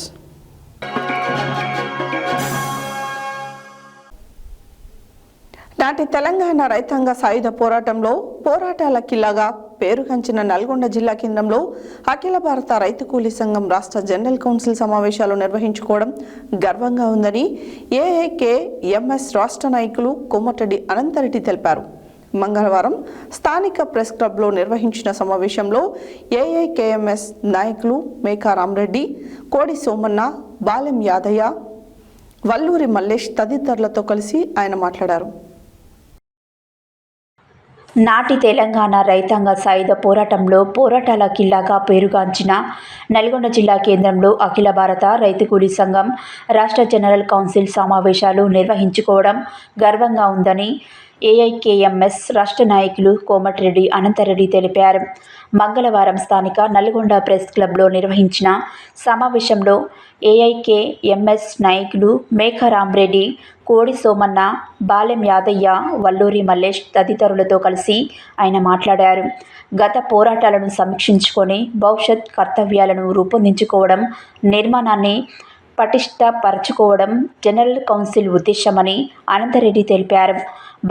నాటి తెలంగాణ రైతాంగ సాయుధ పోరాటంలో పోరాటాల కిల్లాగా పేరుగాంచిన నల్గొండ జిల్లా కేంద్రంలో అఖిల భారత రైతు కూలీ సంఘం రాష్ట్ర జనరల్ కౌన్సిల్ సమావేశాలు నిర్వహించుకోవడం గర్వంగా ఉందని ఏఐకేఎంఎస్ రాష్ట్ర నాయకులు కోమటిరెడ్డి అనంతరెడ్డి తెలిపారు. మంగళవారం స్థానిక ప్రెస్ క్లబ్లో నిర్వహించిన సమావేశంలో ఏఐకేఎంఎస్ నాయకులు మేకా రామరెడ్డి, కోడి సోమన్న, బాలెం యాదయ్య, వల్లూరి మల్లేష్ తదితరులతో కలిసి ఆయన మాట్లాడారు. నాటి తెలంగాణ రైతాంగ సాయుధ పోరాటంలో పోరాటాల కిల్లాగా పేరుగాంచిన నల్గొండ జిల్లా కేంద్రంలో అఖిల భారత రైతు కూలీ సంఘం రాష్ట్ర జనరల్ కౌన్సిల్ సమావేశాలు నిర్వహించుకోవడం గర్వంగా ఉందని ఏఐకేఎంఎస్ రాష్ట్ర నాయకులు కోమటిరెడ్డి అనంతరెడ్డి తెలిపారు. మంగళవారం స్థానిక నల్గొండ ప్రెస్ క్లబ్లో నిర్వహించిన సమావేశంలో ఏఐకేఎంఎస్ నాయకులు మేకా రామరెడ్డి, కోడి సోమన్న, బాలెం యాదయ్య, వల్లూరి మల్లేష్ తదితరులతో కలిసి ఆయన మాట్లాడారు. గత పోరాటాలను సమీక్షించుకొని భవిష్యత్ కర్తవ్యాలను రూపొందించుకోవడం, నిర్మాణాన్ని పటిష్టపరచుకోవడం జనరల్ కౌన్సిల్ ఉద్దేశమని అనంతరెడ్డి తెలిపారు.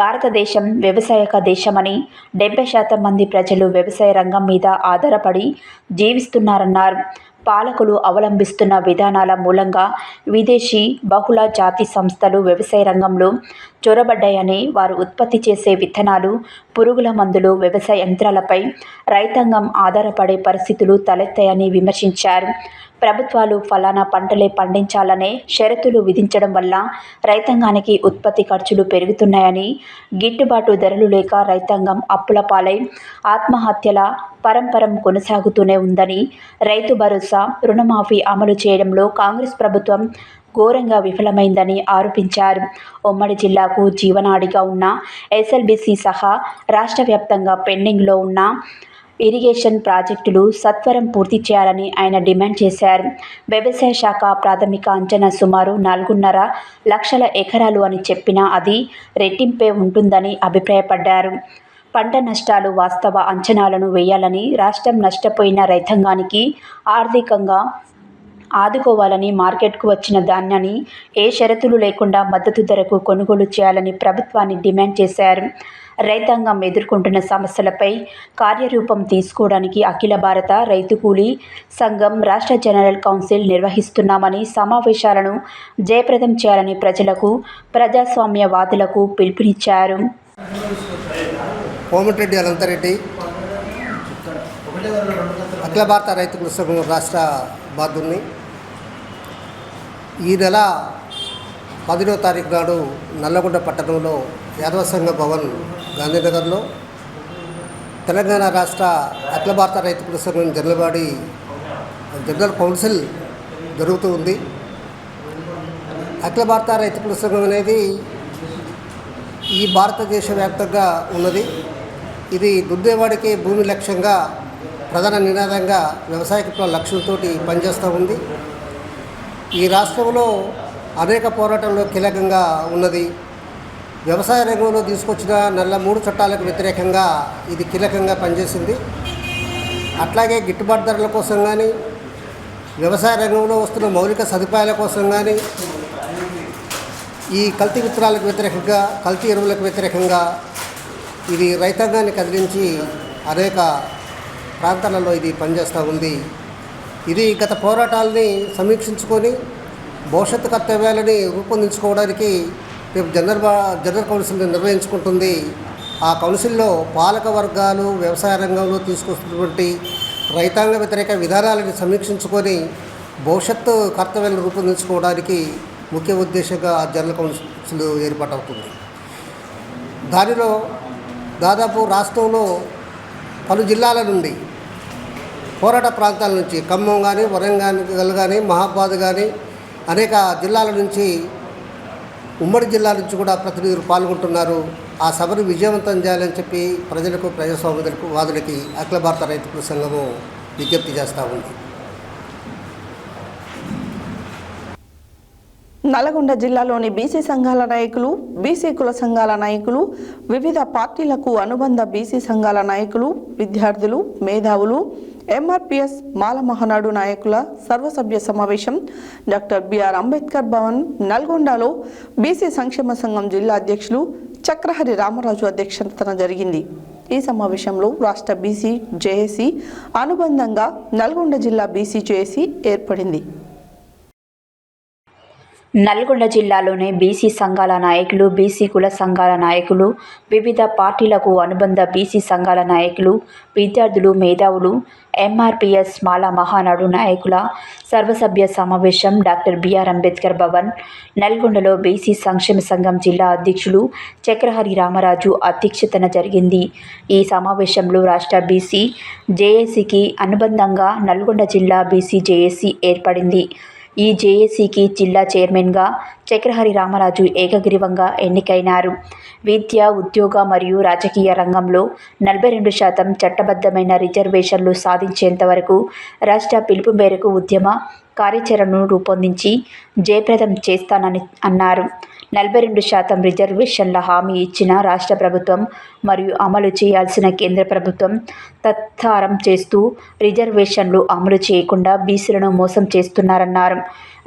భారతదేశం వ్యవసాయక దేశమని 70% మంది ప్రజలు వ్యవసాయ రంగం మీద ఆధారపడి జీవిస్తున్నారన్నారు. పాలకులు అవలంబిస్తున్న విధానాల మూలంగా విదేశీ బహుళ జాతి సంస్థలు వ్యవసాయ రంగంలో చొరబడ్డాయని, వారు ఉత్పత్తి చేసే విత్తనాలు, పురుగుల మందులు, వ్యవసాయ యంత్రాలపై రైతాంగం ఆధారపడే పరిస్థితులు తలెత్తాయని విమర్శించారు. ప్రభుత్వాలు ఫలానా పంటలే పండించాలనే షరతులు విధించడం వల్ల రైతాంగానికి ఉత్పత్తి ఖర్చులు పెరుగుతున్నాయని, గిట్టుబాటు ధరలు లేక రైతాంగం అప్పుల పాలై ఆత్మహత్యల పరంపరం కొనసాగుతూనే ఉందని, రైతు భరోసా, రుణమాఫీ అమలు చేయడంలో కాంగ్రెస్ ప్రభుత్వం ఘోరంగా విఫలమైందని ఆరోపించారు. ఉమ్మడి జిల్లాకు జీవనాడిగా ఉన్న ఎస్ఎల్బీసీ సహా రాష్ట్ర వ్యాప్తంగా పెండింగ్లో ఉన్న ఇరిగేషన్ ప్రాజెక్టులు సత్వరం పూర్తి చేయాలని ఆయన డిమాండ్ చేశారు. వ్యవసాయ శాఖ ప్రాథమిక అంచనా సుమారు 4.5 లక్షల ఎకరాలు అని చెప్పినా అది రెట్టింపే ఉంటుందని అభిప్రాయపడ్డారు. పంట నష్టాలు వాస్తవ అంచనాలను వేయాలని, రాష్ట్రం నష్టపోయిన రైతాంగానికి ఆర్థికంగా ఆదుకోవాలని, మార్కెట్కు వచ్చిన ధాన్యాన్ని ఏ షరతులు లేకుండా మద్దతు ధరకు కొనుగోలు చేయాలని ప్రభుత్వాన్ని డిమాండ్ చేశారు. రైతాంగం ఎదుర్కొంటున్న సమస్యలపై కార్యరూపం తీసుకోవడానికి అఖిల భారత రైతు కూలీ సంఘం రాష్ట్ర జనరల్ కౌన్సిల్ నిర్వహిస్తున్నామని, సమావేశాలను జయప్రదం చేయాలని ప్రజలకు, ప్రజాస్వామ్యవాదులకు పిలుపునిచ్చారు. కోమటిరెడ్డి అనంతరెడ్డి, అఖిల భారత రైతు కూలీ సంఘం రాష్ట్ర బాధ్యుని. ఈ నెల 10వ తారీఖు నాడు నల్లగొండ పట్టణంలో యాదవ సంఘ భవన్ గాంధీనగర్లో తెలంగాణ రాష్ట్ర అఖిల భారత రైతు కూలీ సంఘం జనరల్ కౌన్సిల్ జరుగుతూ ఉంది. అఖిల భారత రైతు కూలీ సంఘం అనేది ఈ భారతదేశ వ్యాప్తంగా ఉన్నది. ఇది దుద్దేవాడికి భూమి లక్ష్యంగా ప్రధాన నినాదంగా వ్యవసాయ లక్ష్యంతో పనిచేస్తూ ఉంది. ఈ రాష్ట్రంలో అనేక పోరాటంలో కీలకంగా ఉన్నది. వ్యవసాయ రంగంలో తీసుకొచ్చిన నల్ల 3 చట్టాలకు వ్యతిరేకంగా ఇది కీలకంగా పనిచేసింది. అట్లాగే గిట్టుబాటు ధరల కోసం కానీ, వ్యవసాయ రంగంలో వస్తున్న మౌలిక సదుపాయాల కోసం కానీ, ఈ కల్తీ విత్తనాలకు వ్యతిరేకంగా, కల్తీ ఎరువులకు వ్యతిరేకంగా ఇది రైతాంగాన్ని కదిలించి అనేక ప్రాంతాలలో ఇది పనిచేస్తూ ఉంది. ఇది గత పోరాటాలని సమీక్షించుకొని భవిష్యత్తు కర్తవ్యాలని రూపొందించుకోవడానికి రేపు జనరల్ కౌన్సిల్ని నిర్వహించుకుంటుంది. ఆ కౌన్సిల్లో పాలక వర్గాలు వ్యవసాయ రంగంలో తీసుకొస్తున్నటువంటి రైతాంగ వ్యతిరేక విధానాలను సమీక్షించుకొని భవిష్యత్తు కర్తవ్యాలను రూపొందించుకోవడానికి ముఖ్య ఉద్దేశంగా జనరల్ కౌన్సిల్ ఏర్పాటవుతుంది. దానిలో దాదాపు రాష్ట్రంలో పలు జిల్లాల నుండి, పోరాట ప్రాంతాల నుంచి, ఖమ్మం కానీ, వరంగల్ కానీ, మహాబాద్ కానీ అనేక జిల్లాల నుంచి, ఉమ్మడి జిల్లా నుంచి కూడా ప్రతినిధులు పాల్గొంటున్నారు. ఆ సభను విజయవంతం చేయాలని చెప్పి ప్రజలకు, ప్రజాస్వామ్యులకు, వాదులకి అఖిల భారత రైతు సంఘము విజ్ఞప్తి చేస్తూ ఉంది. నల్గొండ జిల్లాలోని బీసీ సంఘాల నాయకులు, బీసీ కుల సంఘాల నాయకులు, వివిధ పార్టీలకు అనుబంధ బీసీ సంఘాల నాయకులు, విద్యార్థులు, మేధావులు, ఎంఆర్పీఎస్ మాల మహానాడు నాయకుల సర్వసభ్య సమావేశం డాక్టర్ బిఆర్ అంబేద్కర్ భవన్ నల్గొండలో బీసీ సంక్షేమ సంఘం జిల్లా అధ్యక్షులు చక్రహరి రామరాజు అధ్యక్షతన జరిగింది. ఈ సమావేశంలో రాష్ట్ర బీసీ జేఏసీ అనుబంధంగా నల్గొండ జిల్లా బీసీ జేఏసీ ఏర్పడింది. నల్గొండ జిల్లాలోని బీసీ సంఘాల నాయకులు, బీసీ కుల సంఘాల నాయకులు, వివిధ పార్టీలకు అనుబంధ బీసీ సంఘాల నాయకులు, విద్యార్థులు, మేధావులు, ఎంఆర్పీఎస్ మాల మహానాడు నాయకుల సర్వసభ్య సమావేశం డాక్టర్ బిఆర్ అంబేద్కర్ భవన్ నల్గొండలో బీసీ సంక్షేమ సంఘం జిల్లా అధ్యక్షులు చక్రహరి రామరాజు అధ్యక్షతన జరిగింది. ఈ సమావేశంలో రాష్ట్ర బీసీ జేఏసీకి అనుబంధంగా నల్గొండ జిల్లా బీసీ జేఏసీ ఏర్పడింది. ఈ జేఏసీకి జిల్లా చైర్మన్గా చక్రహరి రామరాజు ఏకగ్రీవంగా ఎన్నికైనారు. విద్య, ఉద్యోగ మరియు రాజకీయ రంగంలో 42% చట్టబద్ధమైన రిజర్వేషన్లు సాధించేంత వరకు రాష్ట్ర పిలుపు మేరకు ఉద్యమ కార్యాచరణను రూపొందించి జయప్రదం చేస్తానని అన్నారు. 42% రిజర్వేషన్ల హామీ ఇచ్చిన రాష్ట్ర ప్రభుత్వం మరియు అమలు చేయాల్సిన కేంద్ర ప్రభుత్వం తత్సారం చేస్తూ రిజర్వేషన్లు అమలు చేయకుండా బీసీలను మోసం చేస్తున్నారన్నారు.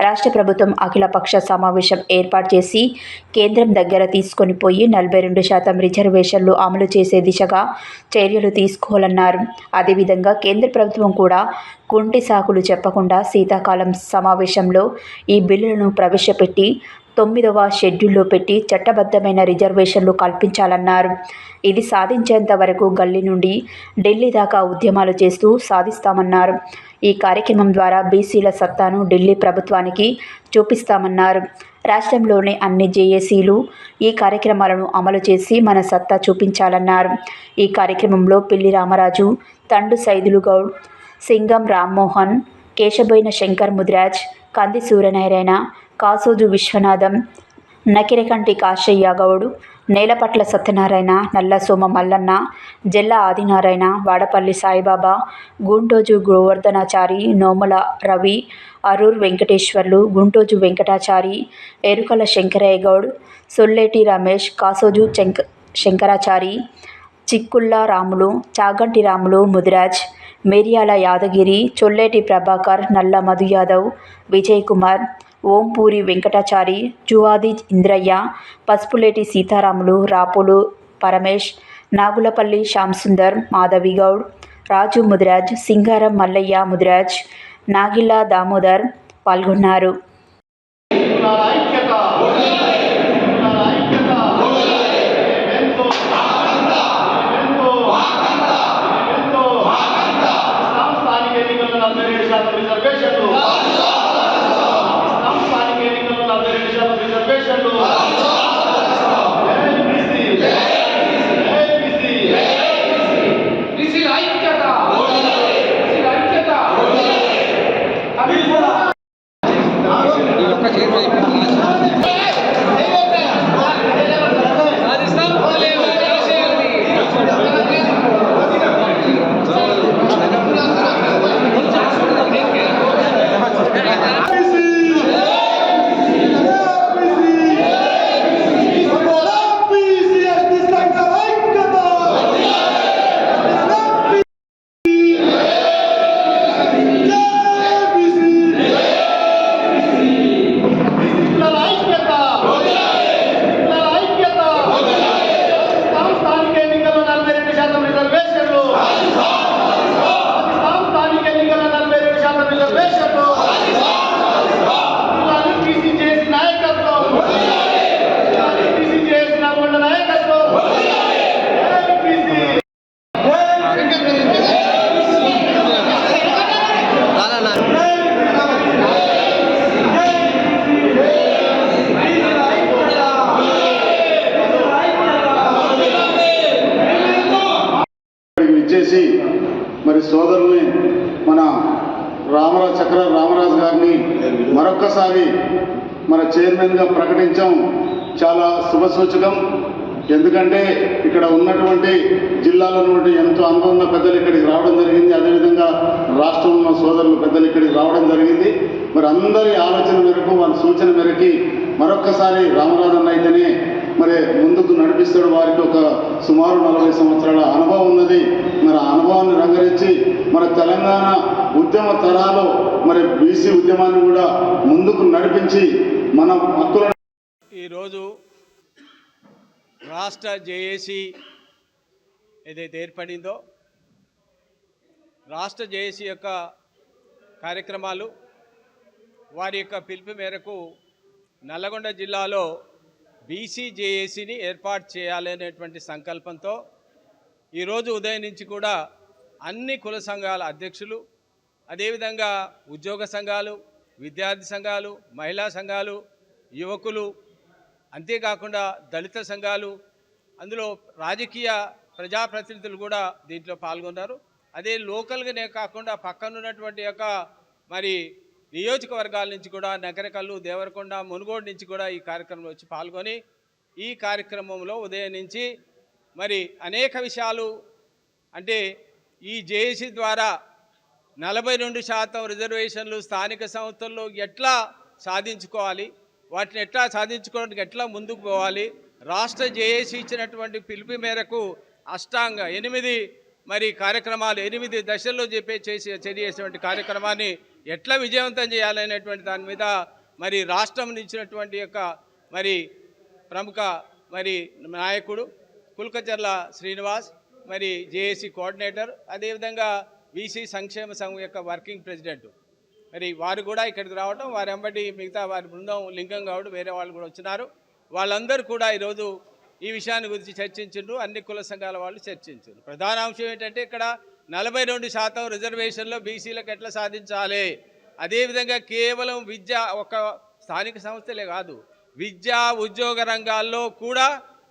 రాష్ట్ర ప్రభుత్వం అఖిలపక్ష సమావేశం ఏర్పాటు చేసి కేంద్రం దగ్గర తీసుకొని పోయి 42% రిజర్వేషన్లు అమలు చేసే దిశగా చర్యలు తీసుకోవాలన్నారు. అదేవిధంగా కేంద్ర ప్రభుత్వం కూడా కుంటి సాకులు చెప్పకుండా శీతాకాలం సమావేశంలో ఈ బిల్లులను ప్రవేశపెట్టి 9వ షెడ్యూల్లో పెట్టి చట్టబద్ధమైన రిజర్వేషన్లు కల్పించాలన్నారు. ఇది సాధించేంత వరకు గల్లీ నుండి ఢిల్లీ దాకా ఉద్యమాలు చేస్తూ సాధిస్తామన్నారు. ఈ కార్యక్రమం ద్వారా బీసీల సత్తాను ఢిల్లీ ప్రభుత్వానికి చూపిస్తామన్నారు. రాష్ట్రంలోని అన్ని జేఏసీలు ఈ కార్యక్రమాలను అమలు చేసి మన సత్తా చూపించాలన్నారు. ఈ కార్యక్రమంలో పిల్లి రామరాజు, తండు సైదులు గౌడ్, సింగం రామ్మోహన్, కేశబోయిన శంకర్ ముదిరాజ్, కంది సూర్యనారాయణ, కాసోజు విశ్వనాథం, నకిరేకంటి కాశయ్య గౌడు, నేలపట్ల సత్యనారాయణ, నల్ల సోమ మల్లన్న, జల్ల ఆదినారాయణ, వాడపల్లి సాయిబాబా, గుంటోజు గోవర్ధనాచారి, నోముల రవి, అరూర్ వెంకటేశ్వర్లు, గుంటోజు వెంకటాచారి, ఎరుకల శంకరయ్య గౌడ్, సొల్లేటి రమేష్, కాసోజు శంకరాచారి, చిక్కుళ్ళ రాములు, చాగంటి రాములు ముదిరాజ్, మేరియాల యాదగిరి, చొల్లేటి ప్రభాకర్, నల్ల మధు యాదవ్, విజయ్ కుమార్, ఓంపూరి వెంకటాచారి, జువాది ఇంద్రయ్య, పసుపులేటి సీతారాములు, రాపులు పరమేష్, నాగులపల్లి శ్యాంసుందర్, మాధవిగౌడ్, రాజు ముదిరాజ్, సింగారం మల్లయ్య ముదిరాజ్, నాగిల్ల దామోదర్ పాల్గొన్నారు. జేఏసీ మరి సోదరుల్ని మన చక్ర రామరాజు గారిని మరొక్కసారి మన చైర్మన్గా ప్రకటించాం. చాలా శుభసూచకం. ఎందుకంటే ఇక్కడ ఉన్నటువంటి జిల్లాలో ఉన్నటువంటి ఎంతో అనుభవం ఉన్న పెద్దలు ఇక్కడికి రావడం జరిగింది. అదేవిధంగా రాష్ట్రంలో ఉన్న సోదరులు పెద్దలు ఇక్కడికి రావడం జరిగింది. మరి అందరి ఆలోచన మేరకు వాళ్ళ సూచన మేరకి మరొక్కసారి రామరాజన్ అయితేనే మరి ముందుకు నడిపిస్తాడు. వారికి ఒక సుమారు 40 సంవత్సరాల అనుభవం ఉన్నది. మరి ఆ అనుభవాన్ని రంగరించి మన తెలంగాణ ఉద్యమ తరాలు మరి బీసీ ఉద్యమాన్ని కూడా ముందుకు నడిపించి మన హక్కులను ఈరోజు రాష్ట్ర జేఏసీ ఏదైతే ఏర్పడిందో రాష్ట్ర జేఏసీ యొక్క కార్యక్రమాలు వారి యొక్క పిలుపు మేరకు నల్లగొండ జిల్లాలో బీసీ జేఏసీని ఏర్పాటు చేయాలనేటువంటి సంకల్పంతో ఈరోజు ఉదయం నుంచి కూడా అన్ని కుల సంఘాల అధ్యక్షులు, అదేవిధంగా ఉద్యోగ సంఘాలు, విద్యార్థి సంఘాలు, మహిళా సంఘాలు, యువకులు, అంతేకాకుండా దళిత సంఘాలు, అందులో రాజకీయ ప్రజాప్రతినిధులు కూడా దీంట్లో పాల్గొన్నారు. అదే లోకల్గానే కాకుండా పక్కనున్నటువంటి యొక్క మరి నియోజకవర్గాల నుంచి కూడా నగరకల్లు, దేవరకొండ, మునుగోడు నుంచి కూడా ఈ కార్యక్రమంలో వచ్చి పాల్గొని ఈ కార్యక్రమంలో ఉదయం నుంచి మరి అనేక విషయాలు అంటే ఈ జేఏసీ ద్వారా 42% రిజర్వేషన్లు స్థానిక సంస్థల్లో ఎట్లా సాధించుకోవాలి, వాటిని ఎట్లా సాధించుకోవడానికి ఎట్లా ముందుకు పోవాలి, రాష్ట్ర జేఏసీ ఇచ్చినటువంటి పిలుపు మేరకు అష్టాంగ 8 మరి కార్యక్రమాలు 8 దశల్లో చేసేటువంటి కార్యక్రమాన్ని ఎట్లా విజయవంతం చేయాలనేటువంటి దాని మీద మరి రాష్ట్రం ఇచ్చినటువంటి యొక్క మరి ప్రముఖ మరి నాయకుడు కుల్కచర్ల శ్రీనివాస్, మరి జేఏసీ కోఆర్డినేటర్, అదేవిధంగా బీసీ సంక్షేమ సంఘం యొక్క వర్కింగ్ ప్రెసిడెంట్, మరి వారు కూడా ఇక్కడికి రావడం, వారి వెంబడి మిగతా వారి బృందం లింగం గౌడ్ వేరే వాళ్ళు కూడా వచ్చినారు. వాళ్ళందరూ కూడా ఈరోజు ఈ విషయాన్ని గురించి చర్చించారు. అన్ని కుల సంఘాల వాళ్ళు చర్చించారు. ప్రధాన అంశం ఏంటంటే ఇక్కడ 42% రిజర్వేషన్లో బీసీలకు ఎట్లా సాధించాలి, అదేవిధంగా కేవలం విద్య ఒక స్థానిక సంస్థలే కాదు, విద్యా ఉద్యోగ రంగాల్లో కూడా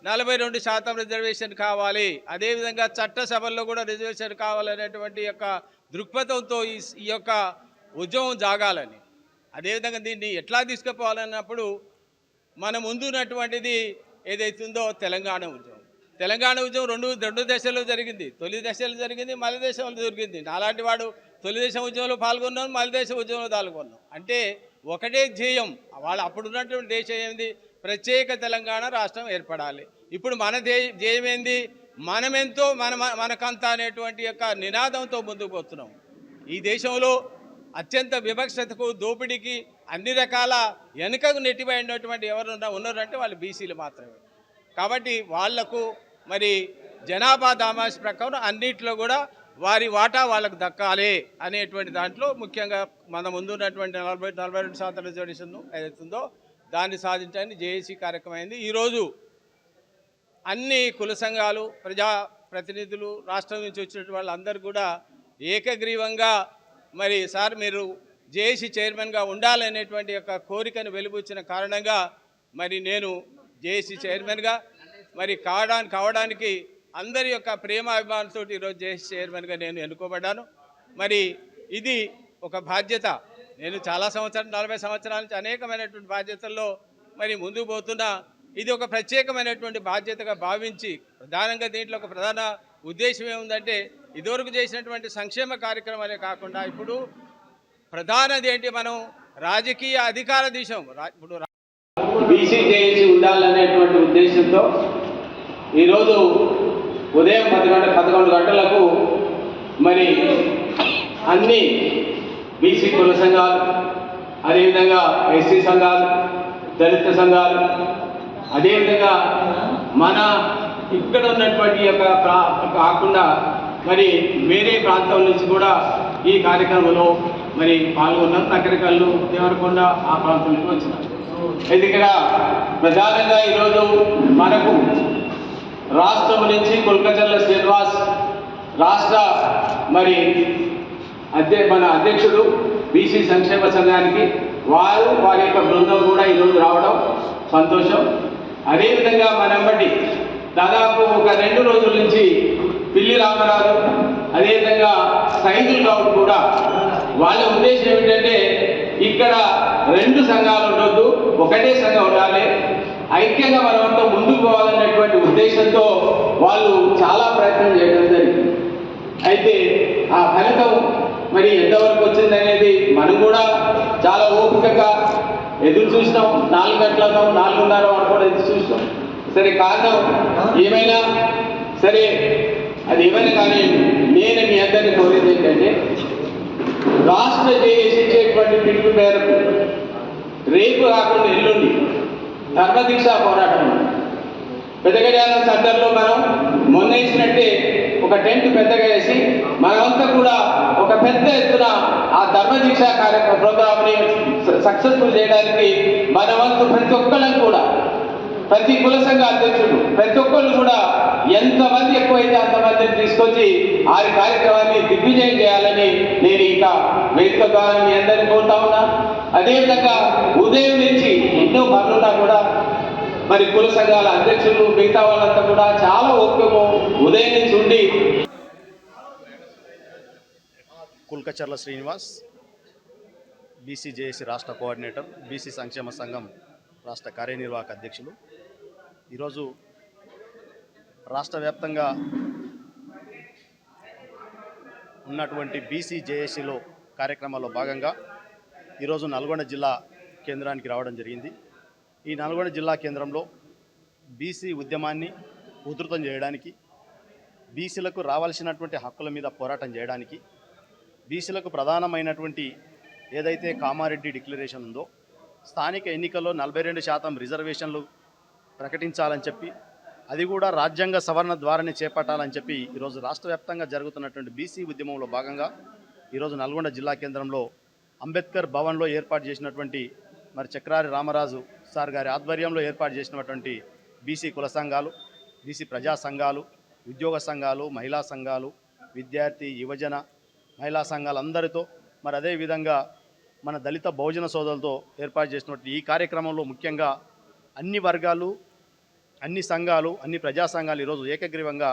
42% రిజర్వేషన్ కావాలి, అదేవిధంగా చట్టసభల్లో కూడా రిజర్వేషన్ కావాలనేటువంటి యొక్క దృక్పథంతో ఈ యొక్క ఉద్యమం జాగాలని, అదేవిధంగా దీన్ని ఎట్లా తీసుకుపోవాలన్నప్పుడు మన ముందున్నటువంటిది ఏదైతుందో తెలంగాణ ఉద్యమం. తెలంగాణ ఉద్యమం రెండు దశల్లో జరిగింది. తొలి దశలో జరిగింది, మలి దశలో జరిగింది. నాలాంటి వాడు తొలి దశ ఉద్యమంలో పాల్గొన్నాం, మలి దశ ఉద్యమంలో పాల్గొన్నాం. అంటే ఒకటే ధ్యేయం. వాళ్ళు అప్పుడు ఉన్నటువంటి దేశం ఏంది, ప్రత్యేక తెలంగాణ రాష్ట్రం ఏర్పడాలి. ఇప్పుడు మన ధ్యేయం ఏంది, మనమెంతో మనకంతా అనేటువంటి యొక్క నినాదంతో ముందుకు పోతున్నాం. ఈ దేశంలో అత్యంత వివక్షతకు, దోపిడీకి, అన్ని రకాల వెనుకకు నెట్టిపోయినటువంటి ఎవరు ఉన్నారంటే వాళ్ళు బీసీలు మాత్రమే. కాబట్టి వాళ్లకు మరి జనాభా దామాష ప్రకారం అన్నింటిలో కూడా వారి వాటా వాళ్ళకు దక్కాలి అనేటువంటి దాంట్లో ముఖ్యంగా మన ముందున్నటువంటి 42% రిజర్వేషన్ ఏదైతుందో దాన్ని సాధించడానికి జేఏసీ కార్యక్రమం అయింది. ఈరోజు అన్ని కుల సంఘాలు, ప్రజాప్రతినిధులు, రాష్ట్రం నుంచి వచ్చినటువంటి వాళ్ళందరూ కూడా ఏకగ్రీవంగా మరి సార్ మీరు జేఏసీ చైర్మన్గా ఉండాలనేటువంటి యొక్క కోరికను వెలుబుచ్చిన కారణంగా మరి నేను జేఏసీ చైర్మన్గా మరి కావడానికి అందరి యొక్క ప్రేమాభిమానంతో ఈరోజు జేఏసీ చైర్మన్గా నేను ఎన్నుకోబడ్డాను. మరి ఇది ఒక బాధ్యత. నేను చాలా సంవత్సరాలు 40 సంవత్సరాల నుంచి అనేకమైనటువంటి బాధ్యతల్లో మరి ముందుకు పోతున్నా. ఇది ఒక ప్రత్యేకమైనటువంటి బాధ్యతగా భావించి ప్రధానంగా దీంట్లో ఒక ప్రధాన ఉద్దేశం ఏముందంటే ఇదివరకు చేసినటువంటి సంక్షేమ కార్యక్రమాలే కాకుండా ఇప్పుడు ప్రధానది ఏంటి, మనం రాజకీయ అధికార దిశం ఇప్పుడు బీసీ జేఏసీ ఉండాలనేటువంటి ఉద్దేశంతో ఈరోజు ఉదయం 11 గంటలకు మరి అన్ని బీసీ కుల సంఘాలు, అదేవిధంగా ఎస్సీ సంఘాలు, దళిత సంఘాలు, అదేవిధంగా మన ఇక్కడ ఉన్నటువంటి యొక్క కాకుండా మరి వేరే ప్రాంతం నుంచి కూడా ఈ కార్యక్రమంలో మరి పాల్గొన్నాం. నకరికల్లు, దేవరకొండ ఆ ప్రాంతం నుంచి వచ్చినాం. ఇక్కడ ప్రధానంగా ఈరోజు మనకు రాష్ట్రం నుంచి కుల్కచర్ల శ్రీనివాస్ రాష్ట్ర మరి మన అధ్యక్షుడు బీసీ సంక్షేమ సంఘానికి వారి యొక్క బృందం కూడా ఈరోజు రావడం సంతోషం. అదేవిధంగా మనంబట్టి దాదాపు ఒక 2 రోజుల నుంచి పిల్లి రామరాజు, అదేవిధంగా సైదుల్ గౌడ్ కూడా వాళ్ళ ఉద్దేశం ఏమిటంటే ఇక్కడ రెండు సంఘాలు ఉండొద్దు, ఒకటే సంఘం ఉండాలి, ఐక్యంగా మనమంతా ముందుకు పోవాలనేటువంటి ఉద్దేశంతో వాళ్ళు చాలా ప్రయత్నం చేయడం జరిగింది. అయితే ఆ ఫలితం మరి ఎంతవరకు వచ్చిందనేది మనం కూడా చాలా ఓపికగా ఎదురు చూసినాం. 4 గంటలతో 4:30 వరకు కూడా ఎదురు చూసినాం. సరే, కారణం ఏమైనా సరే, అది ఏమైనా కానీ నేను మీ అందరినీ కోరేది ఏంటంటే రాష్ట్ర జేఏసీ ఇచ్చేటువంటి పిలుపు మేరకు రేపు కాకుండా ఎల్లుండి ధర్మదీక్ష పోరాటం పెద్దగజాల సెంటర్లో మనం మొన్న వేసినట్టే ఒక టెంట్ పెద్దగా వేసి మనమంతా కూడా ఒక పెద్ద ఎత్తున ఆ ధర్మదీక్ష ప్రోగ్రామ్ని సక్సెస్ఫుల్ చేయడానికి మన వంతు ప్రతి ఒక్కళ్ళని కూడా, ప్రతి కుల సంఘ అధ్యక్షుడు ప్రతి ఒక్కళ్ళు కూడా ఎంతమంది ఎక్కువైతే అంతమందిని తీసుకొచ్చి ఆ కార్యక్రమాన్ని దిగ్విజయం చేయాలని నేను ఇంకా వేదిక ద్వారా మీ అందరినీ కోరుతా ఉన్నా. అదేవిధంగా ఉదయం నుంచి ఎన్నో పనులున్నా కూడా మరి కుల సంఘాల అధ్యక్షులు మిగతా వాళ్ళంతా కూడా చాలా ఓపికగా ఉదయం నుంచి ఉండి. కుల్కచర్ల శ్రీనివాస్, బీసీ జేఏసీ రాష్ట్ర కోఆర్డినేటర్, బీసీ సంక్షేమ సంఘం రాష్ట్ర కార్యనిర్వాహక అధ్యక్షులు. ఈరోజు రాష్ట్ర వ్యాప్తంగా ఉన్నటువంటి బీసీ జేఏసీలో కార్యక్రమాల్లో భాగంగా ఈరోజు నల్గొండ జిల్లా కేంద్రానికి రావడం జరిగింది. ఈ నల్గొండ జిల్లా కేంద్రంలో బీసీ ఉద్యమాన్ని ఉధృతం చేయడానికి, బీసీలకు రావాల్సినటువంటి హక్కుల మీద పోరాటం చేయడానికి, బీసీలకు ప్రధానమైనటువంటి ఏదైతే కామారెడ్డి డిక్లరేషన్ ఉందో స్థానిక ఎన్నికల్లో 42% రిజర్వేషన్లు ప్రకటించాలని చెప్పి, అది కూడా రాజ్యాంగ సవరణ ద్వారానే చేపట్టాలని చెప్పి ఈరోజు రాష్ట్ర వ్యాప్తంగా జరుగుతున్నటువంటి బీసీ ఉద్యమంలో భాగంగా ఈరోజు నల్గొండ జిల్లా కేంద్రంలో అంబేద్కర్ భవన్లో ఏర్పాటు చేసినటువంటి మరి చక్రారి రామరాజు సార్ గారి ఆధ్వర్యంలో ఏర్పాటు చేసినటువంటి బీసీ కుల సంఘాలు, బీసీ ప్రజా సంఘాలు, ఉద్యోగ సంఘాలు, మహిళా సంఘాలు, విద్యార్థి యువజన మహిళా సంఘాలందరితో మరి అదేవిధంగా మన దళిత బహుజన సోదరులతో ఏర్పాటు చేసినటువంటి ఈ కార్యక్రమంలో ముఖ్యంగా అన్ని వర్గాలు, అన్ని సంఘాలు, అన్ని ప్రజా సంఘాలు ఈరోజు ఏకగ్రీవంగా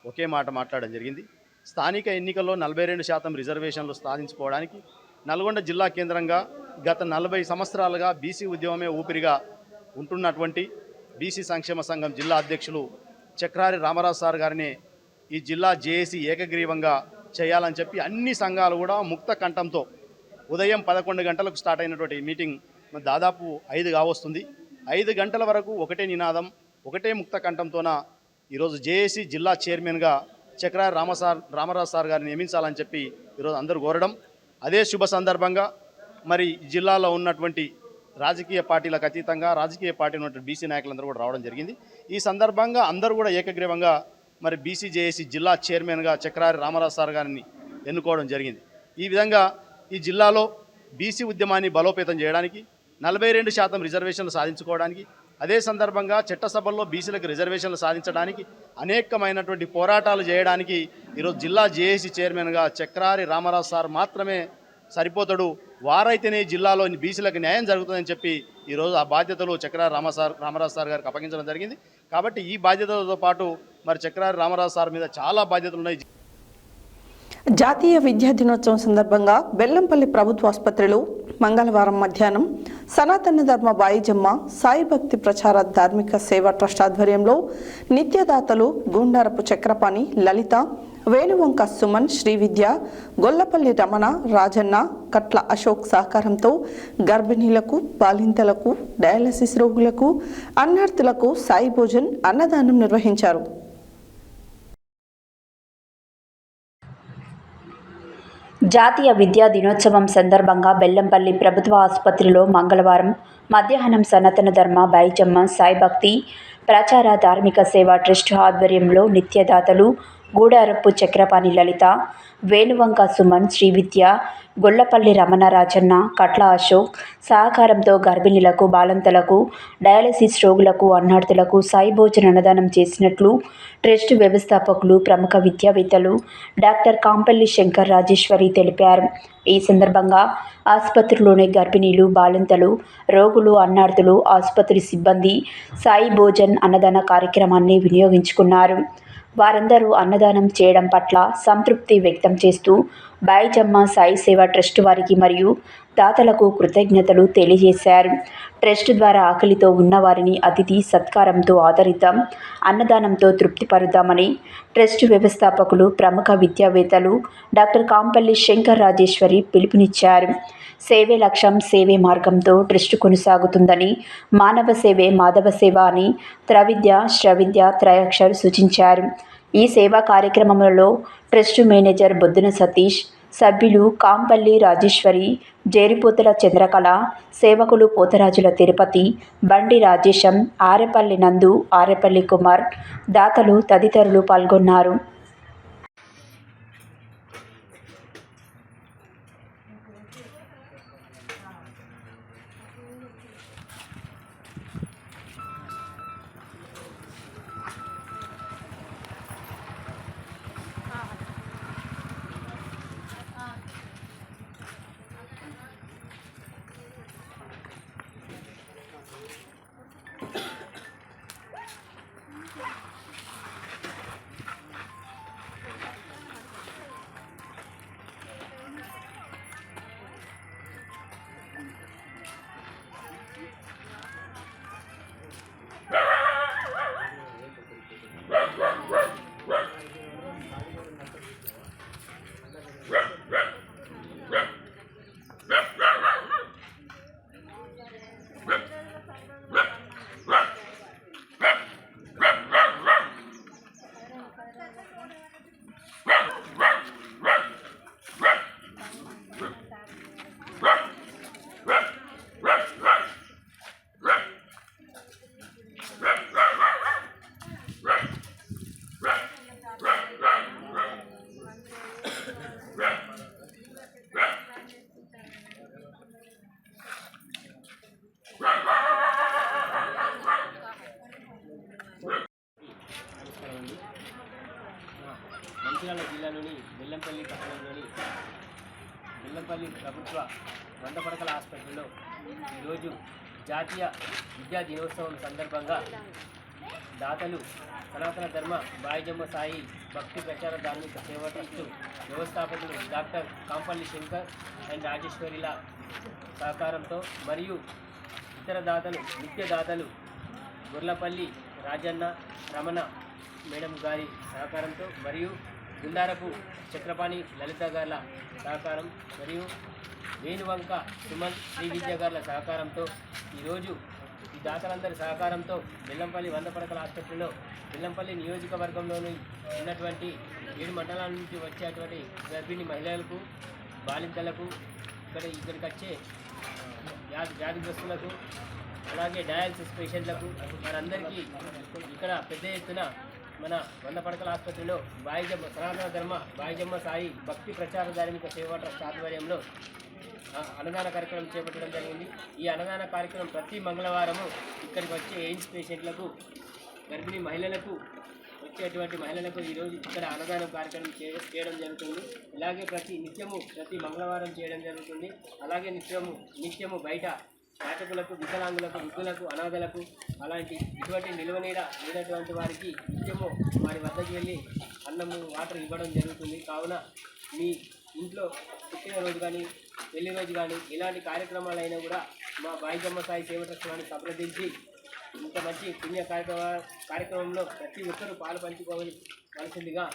ఒకే మాట మాట్లాడడం జరిగింది. స్థానిక ఎన్నికల్లో 42% రిజర్వేషన్లు సాధించుకోవడానికి నల్గొండ జిల్లా కేంద్రంగా గత 40 సంవత్సరాలుగా బీసీ ఉద్యమమే ఊపిరిగా ఉంటున్నటువంటి బీసీ సంక్షేమ సంఘం జిల్లా అధ్యక్షులు చక్రారి రామరాజు సార్ గారిని ఈ జిల్లా జేఏసీ ఏకగ్రీవంగా చేయాలని చెప్పి అన్ని సంఘాలు కూడా ముక్త కంఠంతో ఉదయం 11 గంటలకు స్టార్ట్ అయినటువంటి మీటింగ్ దాదాపు 5 కావస్తుంది. 5 గంటల వరకు ఒకటే నినాదం, ఒకటే ముక్త కంఠంతోన ఈరోజు జేఏసీ జిల్లా చైర్మన్గా చక్రారి రామరాజు సార్ గారిని నియమించాలని చెప్పి ఈరోజు అందరూ కోరడం. అదే శుభ సందర్భంగా మరి జిల్లాలో ఉన్నటువంటి రాజకీయ పార్టీలకు అతీతంగా రాజకీయ పార్టీ ఉన్నటువంటి బీసీ నాయకులందరూ కూడా రావడం జరిగింది. ఈ సందర్భంగా అందరూ కూడా ఏకగ్రీవంగా మరి బీసీ జేఏసీ జిల్లా చైర్మన్గా చక్రారి రామరాజు సార్ గారిని ఎన్నుకోవడం జరిగింది. ఈ విధంగా ఈ జిల్లాలో బీసీ ఉద్యమాన్ని బలోపేతం చేయడానికి, 42% రిజర్వేషన్లు సాధించుకోవడానికి, అదే సందర్భంగా చట్టసభల్లో బీసీలకు రిజర్వేషన్లు సాధించడానికి అనేకమైనటువంటి పోరాటాలు చేయడానికి ఈరోజు జిల్లా జేఏసీ చైర్మన్గా చక్రారి రామరాజు సార్ మాత్రమే సరిపోతాడు. వారైతేనే జిల్లాలో బీసీలకు న్యాయం జరుగుతుందని చెప్పి ఈరోజు ఆ బాధ్యతలు చక్రారి రామరాజు సార్ గారికి అప్పగించడం జరిగింది. కాబట్టి ఈ బాధ్యతలతో పాటు మరి చక్రారి రామరాజు సార్ మీద చాలా బాధ్యతలు ఉన్నాయి. జాతీయ విద్యా దినోత్సవం సందర్భంగా బెల్లంపల్లి ప్రభుత్వ ఆసుపత్రిలో మంగళవారం మధ్యాహ్నం సనాతన ధర్మ బాయిజమ్మ సాయి భక్తి ప్రచార ధార్మిక సేవా ట్రస్ట్ ఆధ్వర్యంలో నిత్యదాతలు గుండారపు చక్రపాణి, లలిత, వేణువంక సుమన్, శ్రీవిద్య, గొల్లపల్లి రమణ, రాజన్న, కట్ల అశోక్ సహకారంతో గర్భిణీలకు, బాలింతలకు, డయాలసిస్ రోగులకు, అన్నార్థులకు సాయి భోజన్ అన్నదానం నిర్వహించారు. జాతీయ విద్యా దినోత్సవం సందర్భంగా బెల్లంపల్లి ప్రభుత్వ ఆసుపత్రిలో మంగళవారం మధ్యాహ్నం సనాతన ధర్మ బాయిజమ్మ సాయి భక్తి ప్రచార ధార్మిక సేవా ట్రస్ట్ ఆధ్వర్యంలో నిత్యదాతలు గూడారపు చక్రపాణి లలిత, వేణువంక సుమన్, శ్రీవిద్య, గొల్లపల్లి రమణ, రాజన్న, కట్ల అశోక్ సహకారంతో గర్భిణులకు, బాలంతలకు, డయాలసిస్ రోగులకు, అన్నార్థులకు సాయి భోజన అన్నదానం చేసినట్లు ట్రస్ట్ వ్యవస్థాపకులు, ప్రముఖ విద్యావేత్తలు డాక్టర్ కాంపల్లి శంకర్ రాజేశ్వరి తెలిపారు. ఈ సందర్భంగా ఆసుపత్రిలోని గర్భిణీలు, బాలింతలు, రోగులు, అన్నార్థులు, ఆసుపత్రి సిబ్బంది సాయి భోజన్ అన్నదాన కార్యక్రమాన్ని వినియోగించుకున్నారు. వారందరూ అన్నదానం చేయడం పట్ల సంతృప్తి వ్యక్తం చేస్తూ బాయిజమ్మ సాయి సేవ ట్రస్ట్ వారికి మరియు దాతలకు కృతజ్ఞతలు తెలియజేశారు. ట్రస్ట్ ద్వారా ఆకలితో ఉన్నవారిని అతిథి సత్కారంతో ఆదరిద్దాం, అన్నదానంతో తృప్తిపరుద్దామని ట్రస్ట్ వ్యవస్థాపకులు ప్రముఖ విద్యావేత్తలు డాక్టర్ కాంపల్లి శంకర్ రాజేశ్వరి పిలుపునిచ్చారు. సేవే లక్ష్యం, సేవే మార్గంతో ట్రస్ట్ కొనసాగుతుందని, మానవ సేవే మాధవ సేవ అని త్రవిద్య, శ్రవిద్య, త్రయాక్షర్ సూచించారు. ఈ సేవా కార్యక్రమంలో ట్రస్ట్ మేనేజర్ బొద్దున సతీష్, సభ్యులు కాంపల్లి రాజేశ్వరి, జేరిపోతుల చంద్రకళ, సేవకులు పోతరాజుల తిరుపతి, బండి రాజేశం, ఆరేపల్లి నందు, ఆరేపల్లి కుమార్, దాతలు తదితరులు పాల్గొన్నారు. మంచిర్యాల జిల్లాలోని బెల్లంపల్లి పట్టణంలోని బెల్లంపల్లి ప్రభుత్వ 100 పడకల హాస్పిటల్లో ఈరోజు జాతీయ విద్యా దినోత్సవం సందర్భంగా దాతలు సనాతన ధర్మ బాయిజమ్మ సాయి భక్తి ప్రచార ధార్మిక సేవా ట్రస్ట్ వ్యవస్థాపకులు డాక్టర్ కాంపల్లి శంకర్ అండ్ రాజేశ్వరిల సహకారంతో మరియు ఇతర దాతలు నిత్య దాతలు గుర్లపల్లి రాజన్న, రమణ మేడం గారి సహకారంతో మరియు గుండారపు చక్రపాణి లలిత గార్ల సహకారం మరియు వేణువంక సుమన్ శ్రీ విద్య గార్ల సహకారంతో ఈరోజు ఈ దాతలందరి సహకారంతో బెల్లంపల్లి 100 పడకల హాస్పిటల్లో బెల్లంపల్లి నియోజకవర్గంలోని ఉన్నటువంటి 7 మండలాల నుంచి వచ్చేటువంటి గర్భిణీ మహిళలకు, బాలింతలకు, ఇక్కడికి వచ్చే వ్యాధిగ్రస్తులకు, అలాగే డయాలసిస్ పేషెంట్లకు వారందరికీ ఇక్కడ పెద్ద ఎత్తున మన 100 పడకల ఆసుపత్రిలో సనాతన ధర్మ బాయిజమ్మ సాయి భక్తి ప్రచార ధార్మిక సేవా ట్రస్ట్ ఆధ్వర్యంలో అన్నదాన కార్యక్రమం చేపట్టడం జరిగింది. ఈ అన్నదాన కార్యక్రమం ప్రతి మంగళవారము ఇక్కడికి వచ్చే ఎయిమ్స్ పేషెంట్లకు, గర్భిణీ మహిళలకు, వచ్చేటువంటి మహిళలకు ఈరోజు ఇక్కడ అన్నదానం కార్యక్రమం చేయడం జరుగుతుంది. ఇలాగే ప్రతి మంగళవారం చేయడం జరుగుతుంది. అలాగే నిత్యము బయట పాఠకులకు, వికలాంగులకు, వృద్ధులకు, అనాథలకు, ఇటువంటి నిలువనీడ లేనటువంటి వారికి నిత్యము వారి వద్దకు వెళ్ళి అన్నము, వాటర్ ఇవ్వడం జరుగుతుంది. కావున మీ ఇంట్లో పుట్టినరోజు కానీ, పెళ్లి రోజు కానీ, ఇలాంటి కార్యక్రమాలైనా కూడా మా బాయిజమ్మ సాయి సేవ ట్రస్ట్ వారిని సంప్రదించి ఇంత మంచి పుణ్య కార్యక్రమంలో ప్రతి ఒక్కరూ పాలు పంచుకోవాల్సిందిగా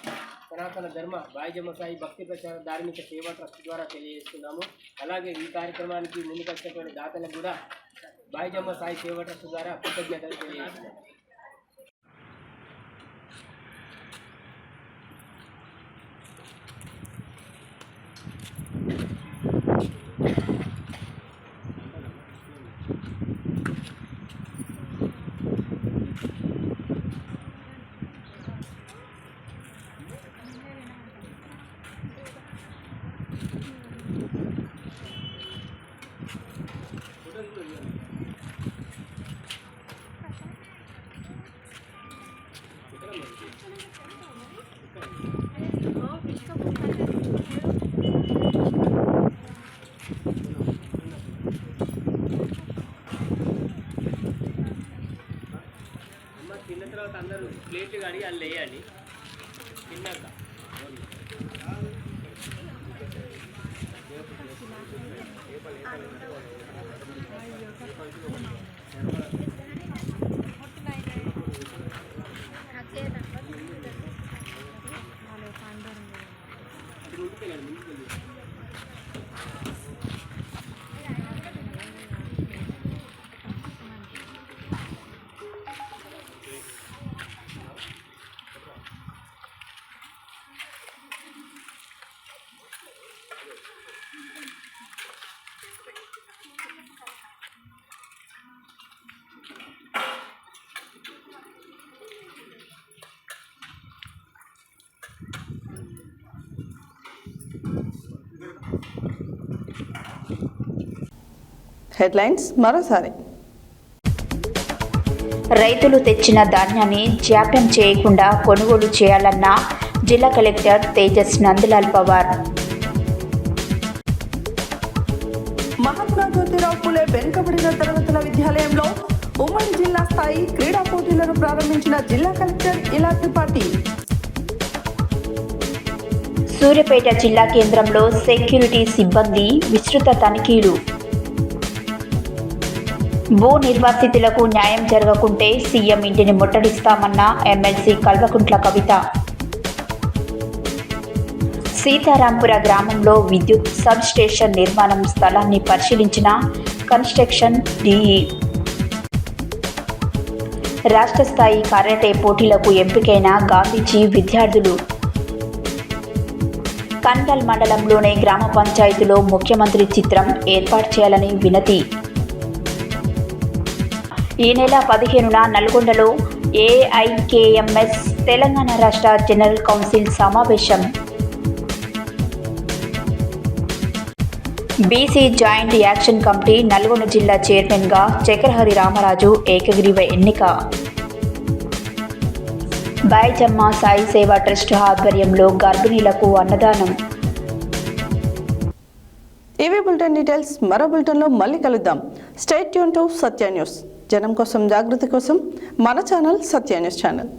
సనాతన ధర్మ బాయిజమ్మ సాయి భక్తి ప్రచార ధార్మిక సేవా ట్రస్ట్ ద్వారా తెలియజేస్తున్నాము. అలాగే ఈ కార్యక్రమానికి ముందుకు వచ్చినటువంటి దాతలకు కూడా బాయిజమ్మ సాయి సేవా ట్రస్ట్ ద్వారా కృతజ్ఞతలు తెలియజేస్తున్నాము. తిన్న తర్వాత అందరూ ప్లేట్లు కానీ వాళ్ళు వేయాలి. తిన్నాక హెడ్లైన్స్ మరోసారి. రైతులు తెచ్చిన ధాన్యాన్ని జాప్యం చేయకుండా కొనుగోలు చేయాలన్న జిల్లా కలెక్టర్ తేజస్ నందలాల్ పవార్. మహాత్మా జ్యోతిరావు పూలే వెనుకబడిన తరగతుల విద్యాలయంలో ఉమ్మడి జిల్లా స్థాయి క్రీడా పోటీలను ప్రారంభించిన జిల్లా కలెక్టర్ ఇలా త్రిపాఠి. సూర్యాపేట జిల్లా కేంద్రంలో సెక్యూరిటీ సిబ్బంది విస్తృత తనిఖీలు. భూ నిర్వాసితులకు న్యాయం జరగకుంటే సీఎం ఇంటిని ముట్టడిస్తామన్న ఎమ్మెల్సీ కల్వకుంట్ల కవిత. సీతారాంపుర గ్రామంలో విద్యుత్ సబ్ స్టేషన్ నిర్మాణం స్థలాన్ని పరిశీలించిన కన్స్ట్రక్షన్ డీఈ. రాష్ట్ర స్థాయి కరాటే పోటీలకు ఎంపికైన గాంధీజీ విద్యార్థులు. కండల్ మండలంలోని గ్రామ పంచాయతీలో ముఖ్యమంత్రి చిత్రం ఏర్పాటు చేయాలని వినతి. ఈ నెల 15న నల్గొండలో ఏఐకేఎంఎస్ తెలంగాణ రాష్ట్ర జనరల్ కౌన్సిల్ సమావేశం. BC joint action committee Nalgonda జిల్లా చైర్మన్గా చక్రహరి రామరాజు ఏకగ్రీవ ఎన్నిక. బాయిజమ్మ సాయి సేవా ట్రస్ట్ ఆధ్వర్యంలో గర్భిణీలకు అన్నదానం. ఇవి బులెటిన్ డీటెయిల్స్. మరో బులెటిన్లో మళ్ళీ కలుద్దాం. Stay tune to Satya news. జనం కోసం, జాగృతి కోసం మన ఛానల్ సత్య న్యూస్ ఛానల్.